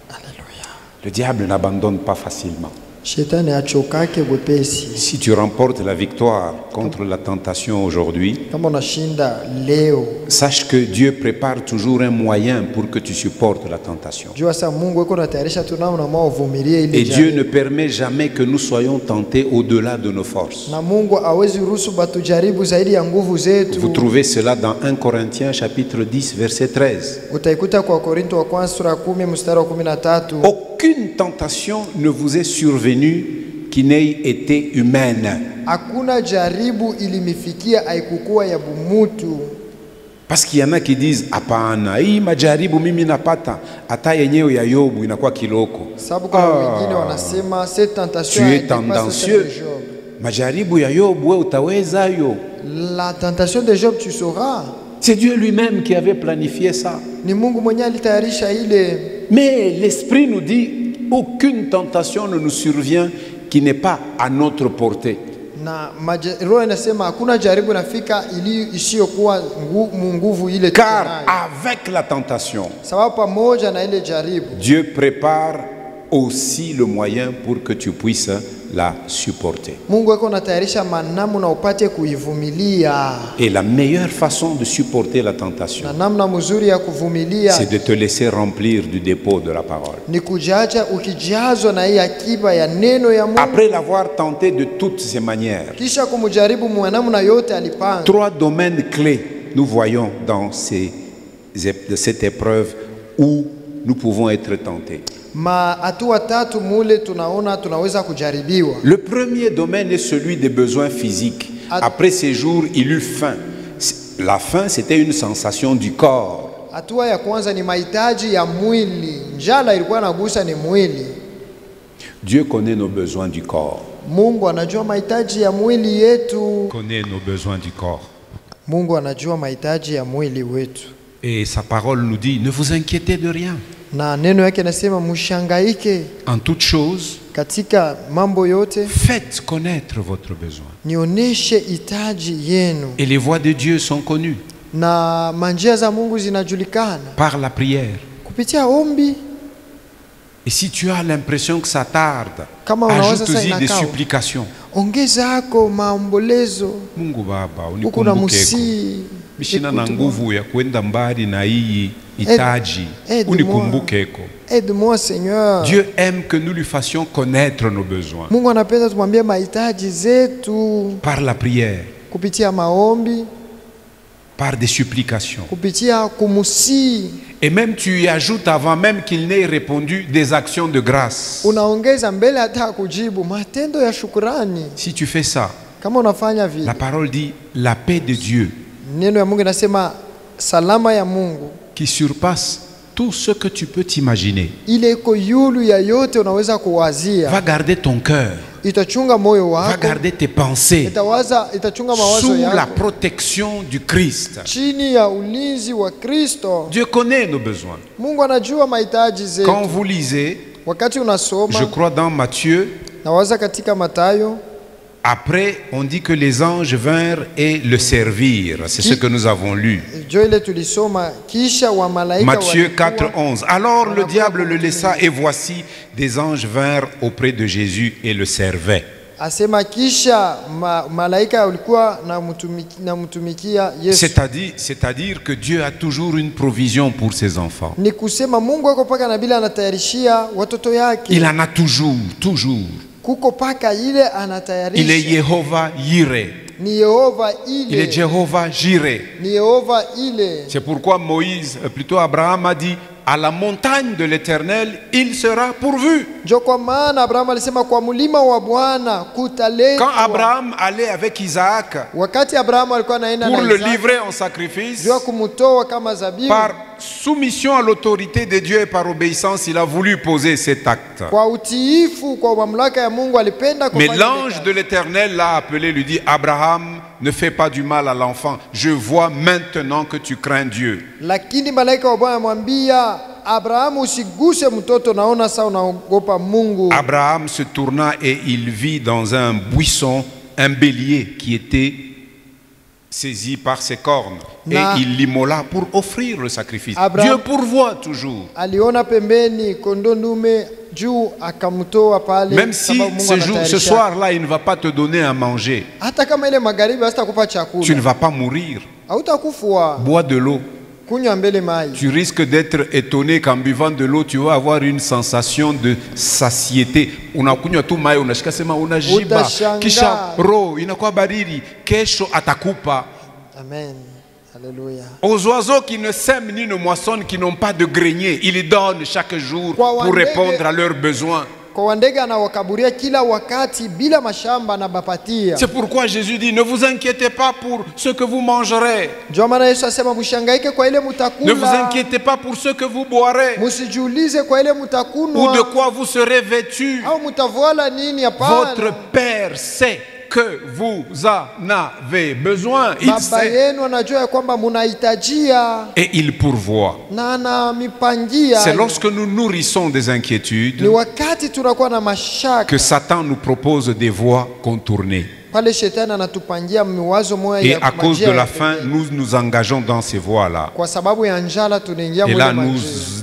Speaker 2: Alléluia.
Speaker 3: Le diable n'abandonne pas facilement.
Speaker 2: Shetani achokake wepesi.
Speaker 3: Si tu remportes la victoire contre la tentation aujourd'hui,
Speaker 2: Kama unashinda leo,
Speaker 3: sache que Dieu prépare toujours un moyen pour que tu supportes la tentation.
Speaker 2: jua sasa Mungu yuko anatayarisha tu namna ambao uvumilie ile
Speaker 3: Et Dieu ne permet jamais que nous soyons tentés au-delà de nos forces.
Speaker 2: na Mungu hawezi ruhusu batujaribu zaidi ya nguvu zetu.
Speaker 3: Vous trouvez cela dans 1 Corinthiens chapitre 10 verset 13.
Speaker 2: Utaikuta kwa Korinto wa kwanza sura 10 mstari wa 13.
Speaker 3: Aucune tentation ne vous est survenue qui n'ait été humaine.
Speaker 2: Hakuna jaribu ilimifikia haikukuwa ya bumutu.
Speaker 3: Parce qu'il y en a qui disent hapana, hii majaribu mimi napata hata yenyewe ya Yobu inakuwa kiloko.
Speaker 2: Sababu kuna wengine wanasema cette tentation
Speaker 3: tu es tendancieux. Majaribu ya Yobu wewe utaweza yo?
Speaker 2: La tentation de Job tu sauras.
Speaker 3: C'est Dieu lui-même qui avait planifié ça.
Speaker 2: Ni Mungu mwenyewe alitayarisha ile.
Speaker 3: Mais l'esprit nous dit aucune tentation ne nous survient qui n'est pas à notre portée.
Speaker 2: Na roho inasema hakuna jaribu nafika ili isiyokuwa nguvu ile.
Speaker 3: Car avec la tentation,
Speaker 2: sababu pamoja na ile jaribu,
Speaker 3: Dieu prépare aussi le moyen pour que tu puisses la supporter.
Speaker 2: Mungu yuko anatayarisha manamu na upate kuivumilia.
Speaker 3: Et la meilleure façon de supporter la tentation,
Speaker 2: na namna mzuri ya kuvumilia,
Speaker 3: c'est de te laisser remplir du dépôt de la parole.
Speaker 2: Ni kujaja ukijazwa na hii akiba ya neno ya Mungu.
Speaker 3: Après l'avoir tenté de toutes ces manières,
Speaker 2: kisha kumjaribu mwanamna yote alipanga.
Speaker 3: 3 domaines clés nous voyons dans cette épreuve où nous pouvons être tentés.
Speaker 2: Hatua tatu mule tunaona tunaweza kujaribiwa.
Speaker 3: Le premier domaine est celui des besoins physiques. Après ces jours, il eut faim. La faim, c'était une sensation du corps.
Speaker 2: Hatua ya kwanza ni mahitaji ya mwili. Njala ilikuwa nagusa ni mwili.
Speaker 3: Dieu connaît nos besoins du corps.
Speaker 2: Mungu anajua mahitaji ya mwili yetu.
Speaker 3: Connaît nos besoins du corps.
Speaker 2: Mungu anajua mahitaji ya mwili wetu.
Speaker 3: Et sa parole nous dit, ne vous inquiétez de rien.
Speaker 2: Na neno yake nasema mshangaike.
Speaker 3: En toute chose,
Speaker 2: katika mambo yote,
Speaker 3: faites connaître votre besoin.
Speaker 2: Nioneshe hitaji yenu.
Speaker 3: Et les voies de Dieu sont connues.
Speaker 2: Na manjia za Mungu zinajulikana.
Speaker 3: Par la prière.
Speaker 2: Kupitia ombi.
Speaker 3: Et si tu as l'impression que ça tarde, ajoute-y des supplications.
Speaker 2: Ongeza yako maombolezo.
Speaker 3: Mungu Baba, unikumbuke. Mishina na nguvu ya kwenda mbali na hii hitaji, unikumbukeko.
Speaker 2: Aide-moi Seigneur.
Speaker 3: Dieu aime que nous lui fassions connaître nos besoins.
Speaker 2: Mungu anapenda tumwambie mahitaji zetu.
Speaker 3: Par la prière.
Speaker 2: Kupitia maombi.
Speaker 3: Par des supplications.
Speaker 2: Kupitia kumusi.
Speaker 3: Et même tu y ajoutes avant même qu'il n'ait répondu des actions de grâce.
Speaker 2: Unaongeza mbele hata kujibu matendo ya shukrani.
Speaker 3: Si tu fais ça,
Speaker 2: kama unafanya vile,
Speaker 3: la parole dit la paix de Dieu.
Speaker 2: Neno ya Mungu inasema salama ya Mungu
Speaker 3: qui surpasse tout ce que tu peux t'imaginer.
Speaker 2: ile iko yulu ya yote unaweza
Speaker 3: Va
Speaker 2: kuwazia,
Speaker 3: garder ton cœur,
Speaker 2: itachunga moyo
Speaker 3: va
Speaker 2: wako,
Speaker 3: garder tes pensées
Speaker 2: itachunga mawazo
Speaker 3: sous la
Speaker 2: yako
Speaker 3: protection du Christ.
Speaker 2: chini ya ulinzi wa Kristo.
Speaker 3: Dieu connaît nos besoins.
Speaker 2: Mungu anajua mahitaji
Speaker 3: Quand
Speaker 2: zetu.
Speaker 3: vous lisez,
Speaker 2: Wakati
Speaker 3: je
Speaker 2: unasoma
Speaker 3: crois dans Matthieu,
Speaker 2: nawaza katika Mathayo,
Speaker 3: après on dit que les anges vinrent et le servir. C'est ce que nous avons lu.
Speaker 2: jo ile tulisoma, kisha wa malaika
Speaker 3: Matthieu
Speaker 2: walikuwa
Speaker 3: 4, 11. Alors le diable le laissa et voici des anges vinrent auprès de Jésus et le servaient.
Speaker 2: asema kisha malaika walikuwa namtumikia Yesu.
Speaker 3: C'est-à-dire que Dieu a toujours une provision pour ses enfants.
Speaker 2: Ni kusema Mungu ako paka na bila anatayarishia watoto yake.
Speaker 3: Il en a toujours.
Speaker 2: Kuko paka ile anatayarisha.
Speaker 3: Il est Jéhovah Jireh.
Speaker 2: Ni Yehova
Speaker 3: Il est
Speaker 2: ile.
Speaker 3: Jéhovah Jireh.
Speaker 2: Ni Yehova ile.
Speaker 3: C'est pourquoi plutôt Abraham a dit, à la montagne de l'Éternel, il sera pourvu.
Speaker 2: Ndio kwa maana Abraham alisema kwa mlima wa Bwana kutaletwa.
Speaker 3: Quand Abraham allait avec Isaac
Speaker 2: Wakati Abraham alikuwa anaenda
Speaker 3: pour
Speaker 2: na
Speaker 3: le
Speaker 2: Isaka,
Speaker 3: livrer en sacrifice,
Speaker 2: jua kumtoa kama zabibu,
Speaker 3: par soumission à l'autorité de Dieu et par obéissance, il a voulu poser cet acte.
Speaker 2: kwa utiifu kwa mamlaka ya Mungu alipenda
Speaker 3: Mais
Speaker 2: kufanya
Speaker 3: l'ange
Speaker 2: ile
Speaker 3: de l'Éternel l'a appelé, lui dit, Abraham, ne fais pas du mal à l'enfant. Je vois maintenant que tu crains Dieu.
Speaker 2: kazi. Lakini malaika wa Bwana amwambia Abrahamu, usiguse mtoto, naona saa unaogopa Mungu.
Speaker 3: Abraham se tourna et il vit dans un buisson un bélier qui était saisi par ses cornes. Et il l'immola pour offrir le sacrifice. Dieu pourvoit toujours.
Speaker 2: Aliona pembeni kondoo ndume juu akamtoa pale.
Speaker 3: Même si
Speaker 2: sababu Mungu
Speaker 3: ce soir-là, il ne va pas te donner à manger.
Speaker 2: Hata kama ile magharibi hasitakupa chakula.
Speaker 3: Tu ne vas pas mourir.
Speaker 2: Hautakufa.
Speaker 3: Bois de l'eau.
Speaker 2: Kunywa mbele mai.
Speaker 3: Tu risques d'être étonné qu'en buvant de l'eau, tu vas avoir une sensation de satiété. Unakunywa tu mai, unashika sema unajiba. Kisha roho inakuwa baridi. Kesho atakupa.
Speaker 2: Amen. Alléluia.
Speaker 3: Aux oiseaux qui ne sèment ni ne moissonnent, qui n'ont pas de grenier, ils donnent chaque jour pour répondre à leurs besoins.
Speaker 2: Kwa wandege anawakaburia kila wakati bila mashamba na bapatia.
Speaker 3: C'est pourquoi Jésus dit, ne vous inquiétez pas pour ce que vous mangerez.
Speaker 2: Ndio maana Yesu asema mshangaike kwa ile mtakula.
Speaker 3: Ne vous inquiétez pas pour ce que vous boirez.
Speaker 2: Msijiulize kwa ile mtakunwa.
Speaker 3: Ou de quoi vous serez vêtus.
Speaker 2: Au mtavala nini hapana.
Speaker 3: Votre Père sait que vous en avez besoin. Il
Speaker 2: Baba
Speaker 3: sait.
Speaker 2: yenu anajua kwamba mnahitajia.
Speaker 3: Et il pourvoit.
Speaker 2: Na anamipangia.
Speaker 3: C'est lorsque nous nourrissons des inquiétudes
Speaker 2: Ni wakati tunakuwa na mashaka
Speaker 3: que Satan nous propose des voies contournées.
Speaker 2: pale shetani anatupangia miwazo moja
Speaker 3: Et
Speaker 2: ya
Speaker 3: à cause
Speaker 2: majia
Speaker 3: de la
Speaker 2: ya
Speaker 3: faim,
Speaker 2: pekee.
Speaker 3: nous nous engageons dans ces voies-là.
Speaker 2: Kwa sababu ya njala tunaingia
Speaker 3: Et
Speaker 2: mwele
Speaker 3: là,
Speaker 2: majia.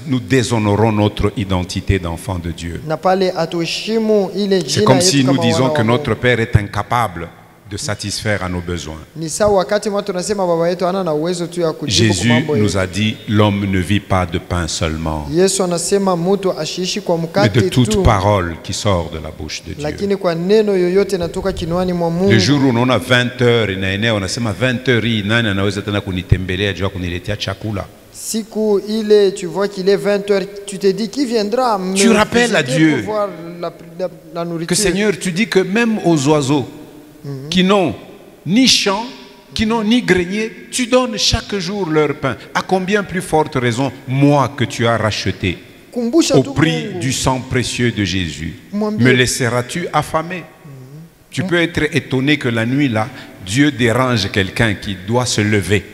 Speaker 3: nous déshonorons notre identité d'enfant de Dieu.
Speaker 2: Na pale atuheshimu ile
Speaker 3: C'est
Speaker 2: jina
Speaker 3: comme
Speaker 2: yetu
Speaker 3: si nous
Speaker 2: kama
Speaker 3: disons
Speaker 2: wana
Speaker 3: que
Speaker 2: wa Mungu.
Speaker 3: notre Père est incapable de satisfaire à nos besoins.
Speaker 2: Ni sawa wakati watu tunasema baba yetu hana na uwezo tu ya kujibu kwa
Speaker 3: Jésus
Speaker 2: mambo yetu.
Speaker 3: nous a dit, l'homme ne vit pas de pain seulement,
Speaker 2: Yesu anasema mtu ashiishi kwa
Speaker 3: mais
Speaker 2: mkate
Speaker 3: de toute
Speaker 2: tu,
Speaker 3: parole qui sort de la bouche de Dieu.
Speaker 2: lakini kwa neno yoyote inatoka kinwani mwa Mungu.
Speaker 3: Le jour où on a 20 heures, inaenea unasema 20 heures hii nani anaweza tena kunitembelea juu ya kuniletea chakula?
Speaker 2: Siku ile tu vois qu'il est 20 heures, tu te dis qui viendra me
Speaker 3: Tu rappelles à
Speaker 2: visiter
Speaker 3: Dieu
Speaker 2: pour voir la
Speaker 3: Que
Speaker 2: nourriture.
Speaker 3: Seigneur, tu dis que même aux oiseaux qui n'ont ni champ, qui n'ont ni grenier, tu donnes chaque jour leur pain. À combien plus forte raison, moi que tu as racheté
Speaker 2: Kumbusha
Speaker 3: au
Speaker 2: tu
Speaker 3: prix
Speaker 2: Mungu.
Speaker 3: du sang précieux de Jésus,
Speaker 2: Mwambie-
Speaker 3: me laisseras-tu affamé? Tu peux être étonné que la nuit là, Dieu dérange quelqu'un qui doit se lever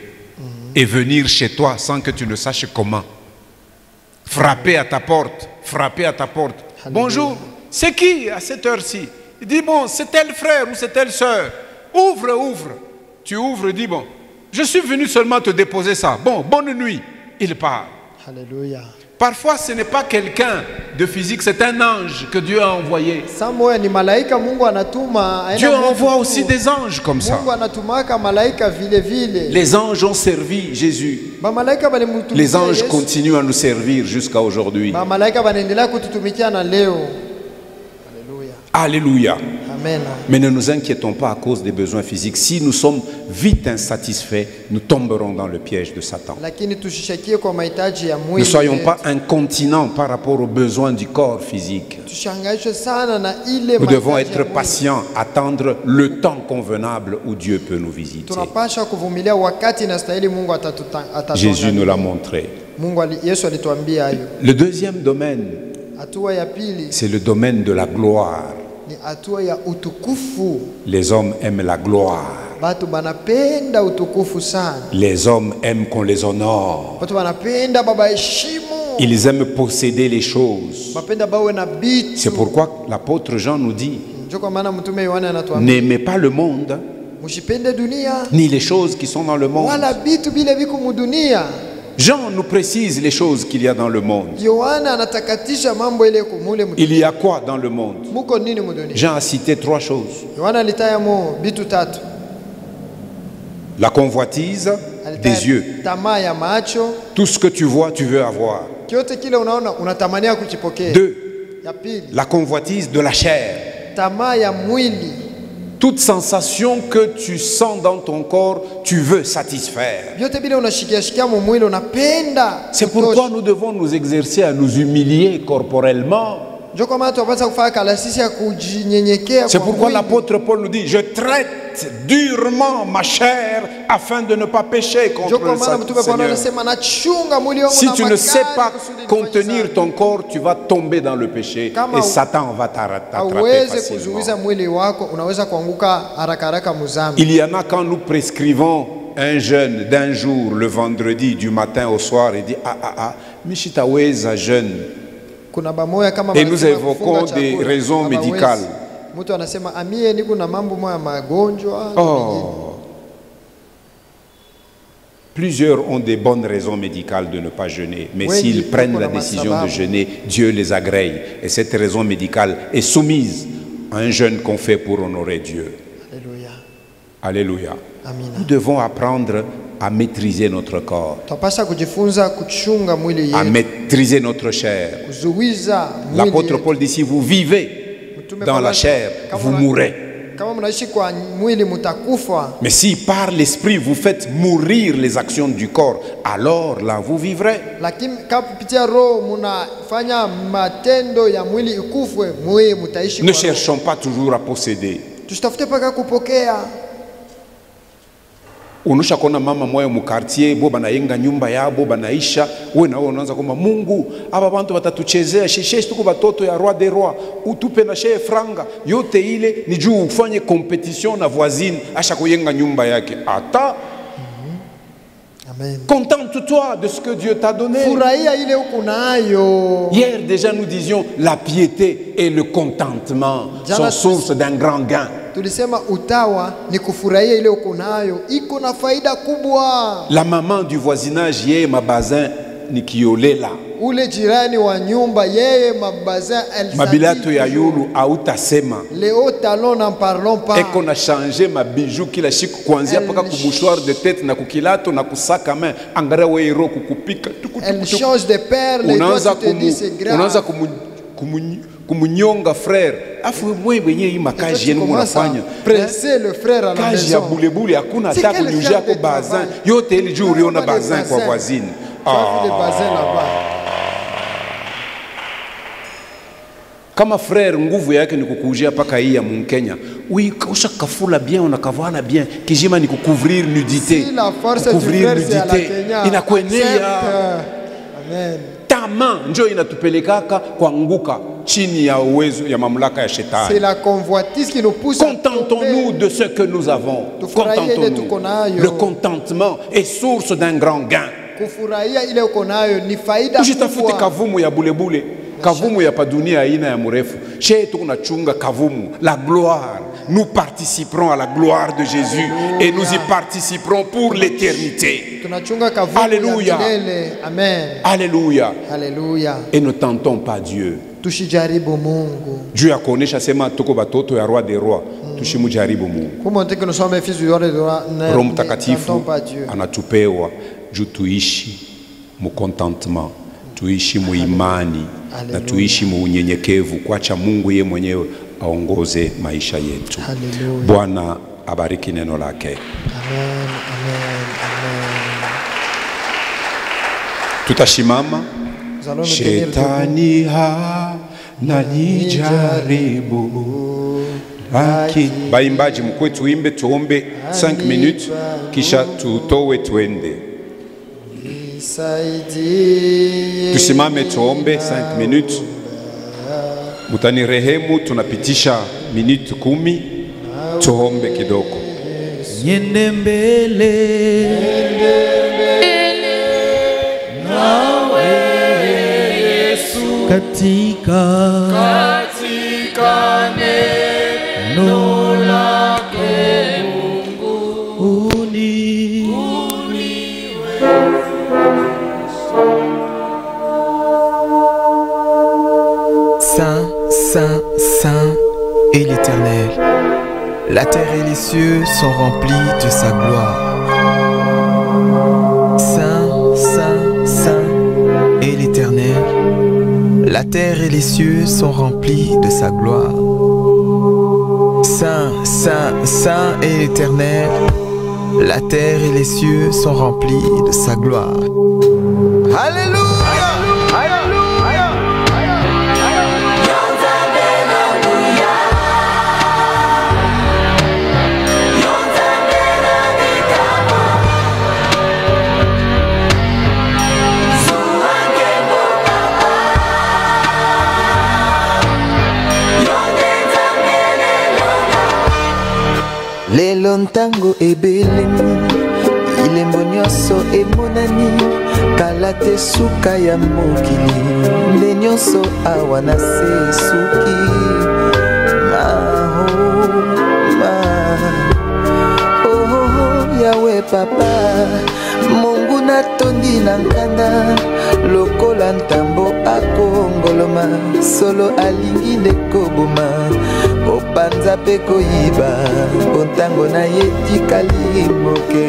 Speaker 3: et venir chez toi sans que tu ne saches comment. Frapper à ta porte, frapper à ta porte. Bonjour, c'est qui à cette heure-ci? Il dit, bon, c'est tel frère ou c'est telle sœur. Ouvre, ouvre. Tu ouvres, dis, bon, je suis venu seulement te déposer ça. Bon, bonne nuit. Il part.
Speaker 2: Haleluya.
Speaker 3: Parfois, ce n'est pas quelqu'un de physique, c'est un ange que Dieu a envoyé.
Speaker 2: Samoya ni malaika Mungu anatuma. Aina
Speaker 3: Dieu
Speaker 2: Mungu
Speaker 3: envoie
Speaker 2: tu.
Speaker 3: aussi des anges comme ça.
Speaker 2: Mungu anatumaka malaika vile vile.
Speaker 3: Les anges ont servi Jésus.
Speaker 2: Ba malaika balimutumikia
Speaker 3: Les anges
Speaker 2: Yesu.
Speaker 3: continuent à nous servir jusqu'à aujourd'hui.
Speaker 2: Ba malaika banaendelea kututumikia na leo. Haleluya.
Speaker 3: Alléluia.
Speaker 2: Amen.
Speaker 3: Mais ne nous inquiétons pas à cause des besoins physiques. Si nous sommes vite insatisfaits, nous tomberons dans le piège de Satan.
Speaker 2: Lakini tushishakie kwa mahitaji ya mwili.
Speaker 3: Ne soyons
Speaker 2: yetu.
Speaker 3: pas incontinents par rapport aux besoins du corps physique.
Speaker 2: Tushangaishwe sana na ile
Speaker 3: Nous devons
Speaker 2: mahitaji ya
Speaker 3: être
Speaker 2: mwili.
Speaker 3: patients, attendre le temps convenable où Dieu peut nous visiter.
Speaker 2: Tunapasha kuvumilia wakati inastahili Mungu
Speaker 3: Jésus nous
Speaker 2: atatuangalia.
Speaker 3: l'a montré.
Speaker 2: Yesu alituambia hayo.
Speaker 3: Le deuxième domaine,
Speaker 2: Hatua ya pili
Speaker 3: c'est le domaine de la gloire.
Speaker 2: ni hatua ya utukufu.
Speaker 3: Les hommes aiment la gloire.
Speaker 2: Batu banapenda utukufu sana.
Speaker 3: Les hommes aiment qu'on les honore.
Speaker 2: Batu banapenda baba heshimu.
Speaker 3: Ils aiment posséder les choses.
Speaker 2: Bapenda bawe na bitu.
Speaker 3: C'est pourquoi l'apôtre Jean nous dit,
Speaker 2: Ndio kwa maana mtume Yohana anatuambia,
Speaker 3: n'aimez pas le monde,
Speaker 2: msipende dunia
Speaker 3: ni les choses qui sont dans le monde.
Speaker 2: wala bitu bile biko mudunia.
Speaker 3: Jean nous précise les choses qu'il y a dans le monde.
Speaker 2: Yohana anatakatisha mambo ile kumule mudunia.
Speaker 3: Il y a quoi dans le monde?
Speaker 2: Muko nini mudunia?
Speaker 3: Jean a cité 3 choses.
Speaker 2: Yohana alitaya mo bitu tatu.
Speaker 3: La convoitise des yeux.
Speaker 2: Tamaa ya macho.
Speaker 3: Tout ce que tu vois, tu veux avoir.
Speaker 2: Kyote kile unaona unatamania kukipokea.
Speaker 3: 2.
Speaker 2: Ya pili,
Speaker 3: La convoitise de la chair.
Speaker 2: tamaa ya mwili.
Speaker 3: Toute sensation que tu sens dans ton corps, tu veux satisfaire.
Speaker 2: Vyote bile unashikia mu mwili unapenda.
Speaker 3: C'est pourquoi nous devons nous exercer à nous humilier corporellement.
Speaker 2: Ndio kwa maana tunapaswa kufanya kalasisi ya kujinyenyekea.
Speaker 3: C'est pourquoi l'apôtre Paul nous dit, je traite durement ma chair afin de ne pas pécher contre le Seigneur. Si tu ne sais pas contenir ton corps, tu vas tomber dans le péché et Satan va t'attraper facilement. Il y en a quand nous prescrivons un jeûne d'un jour, le vendredi, du matin au soir, et dit, Mishitaweza jeûne. Et nous évoquons des raisons médicales. Oh. Plusieurs ont des bonnes raisons médicales de ne pas jeûner. Mais s'ils prennent la décision de jeûner, Dieu les agrée. Et cette raison médicale est soumise à un jeûne qu'on fait pour honorer Dieu.
Speaker 2: Alléluia.
Speaker 3: Alléluia.
Speaker 2: Amina.
Speaker 3: Nous devons apprendre à maîtriser notre corps, à maîtriser notre chair. L'apôtre Paul dit, si vous vivez dans la chair, vous mourrez. Mais si par l'esprit vous faites mourir les actions du corps, alors là vous vivrez. Ne cherchons pas toujours à posséder. Unosha kona mama moyo mu quartier bo banayenga nyumba yabo banaisha, wewe na wewe unaanza kwamba Mungu aba bantu watatuchezea sheshe tuko batoto ya roi des rois, utupe na shehe franga yote ile ni juu ufanye competition na voisine asha kuyenga nyumba yake. Ata
Speaker 2: Amen.
Speaker 3: Contente-toi de ce que Dieu t'a donné. Hier déjà nous disions la piété et le contentement sont source d'un grand gain. La maman du voisinage yeye mabazin ni kiolela.
Speaker 2: Ule jirani wa nyumba yeye mabazin
Speaker 3: mabilato ya yulu hautasema.
Speaker 2: Les hauts talons n'en parlons pas.
Speaker 3: Eko na changer mabiju kila siku kuanzia paka kubouchoir de tête na kukilato na kusaka main angara weiro kukupika.
Speaker 2: Elle change de perles et toi tu te dis c'est grave.
Speaker 3: Unaanza kumunyonga frère. Afu mwe wenye hii makaji yenu mnafanya.
Speaker 2: Presser le frère à la maison.
Speaker 3: Kaji ya bulebule hakuna hata kunyujia kwa bazin. Yote ile juu uliona bazin kwa voisine. Kama frère nguvu yake ni kukujia paka hii ya Mkenya. Oui, usha kafula bien, unakavala bien. Kijima ni kucouvrir nudité.
Speaker 2: Si la force du frère c'est à la Kenya.
Speaker 3: Inakuenea.
Speaker 2: Amen.
Speaker 3: Tama njo inatupelekaka kuanguka chini ya uwezo ya mamlaka ya shetani.
Speaker 2: C'est la convoitise qui nous pousse.
Speaker 3: Contentons-nous de ce que nous avons. Contentons-nous. Le contentement est source d'un grand gain.
Speaker 2: Kufurahia ile uko nayo ni faida kubwa.
Speaker 3: Usitafute kavumu ya bulebule. Kavumu ya padunia aina ya mrefu. Chez tunachunga kavumu, la gloire. Nous participerons à la gloire de Jésus. Alléluia. Et nous y participerons pour l'éternité. Alléluia.
Speaker 2: Amen.
Speaker 3: Alléluia.
Speaker 2: Alléluia.
Speaker 3: Et ne tentons pas Dieu.
Speaker 2: Tushijaribu Mungu.
Speaker 3: Dieu akonesha sema tuko batoto ya roi des rois. Tushimujaribu Mungu.
Speaker 2: Kumonte que nous sommes fils du roi des rois.
Speaker 3: Roho Mtakatifu anatupewa juu tuishi mu contentement, tuishi mu imani na tuishi mu unyenyekevu, kuacha Mungu yeye mwenyewe aongoze maisha yetu. Bwana abariki neno lake.
Speaker 2: Amen, amen, amen.
Speaker 3: Tutashimama. Shetani hananijaribu, lakini baimbaji mkwe tuimbe tuombe 5 minutes kisha tutowe tuende. Tusimame tuombe 5 minutes. Mutani rehemu, tunapitisha minute 10. Tuombe kidogo.
Speaker 1: Niende mbele nawe Yesu, katika neno lako Mungu,
Speaker 6: Saint, Saint, Saint est l'Éternel. La terre et les cieux sont remplis de sa gloire. Saint, Saint, Saint est l'Éternel. La terre et les cieux sont remplis de sa gloire. Saint, Saint, Saint est l'Éternel. La terre et les cieux sont remplis de sa gloire.
Speaker 1: Alléluia. Lelo ntango ebelemu ilembo nyonso emonani kala te suka ya mokili nde nyonso awa na se suki Yawe papa Mungu natondi na nkanda lokola ntambo akongoloma solo alingi nde koboma opanza pe koyiba ontango na ye tikali moke.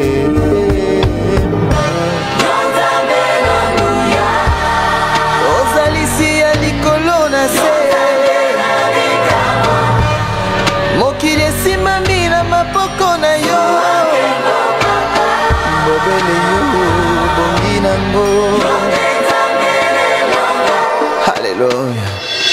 Speaker 1: Ozalisi ya likolo na se mokili esimami na maboko na yo mobele yo bongi nango. Hallelujah.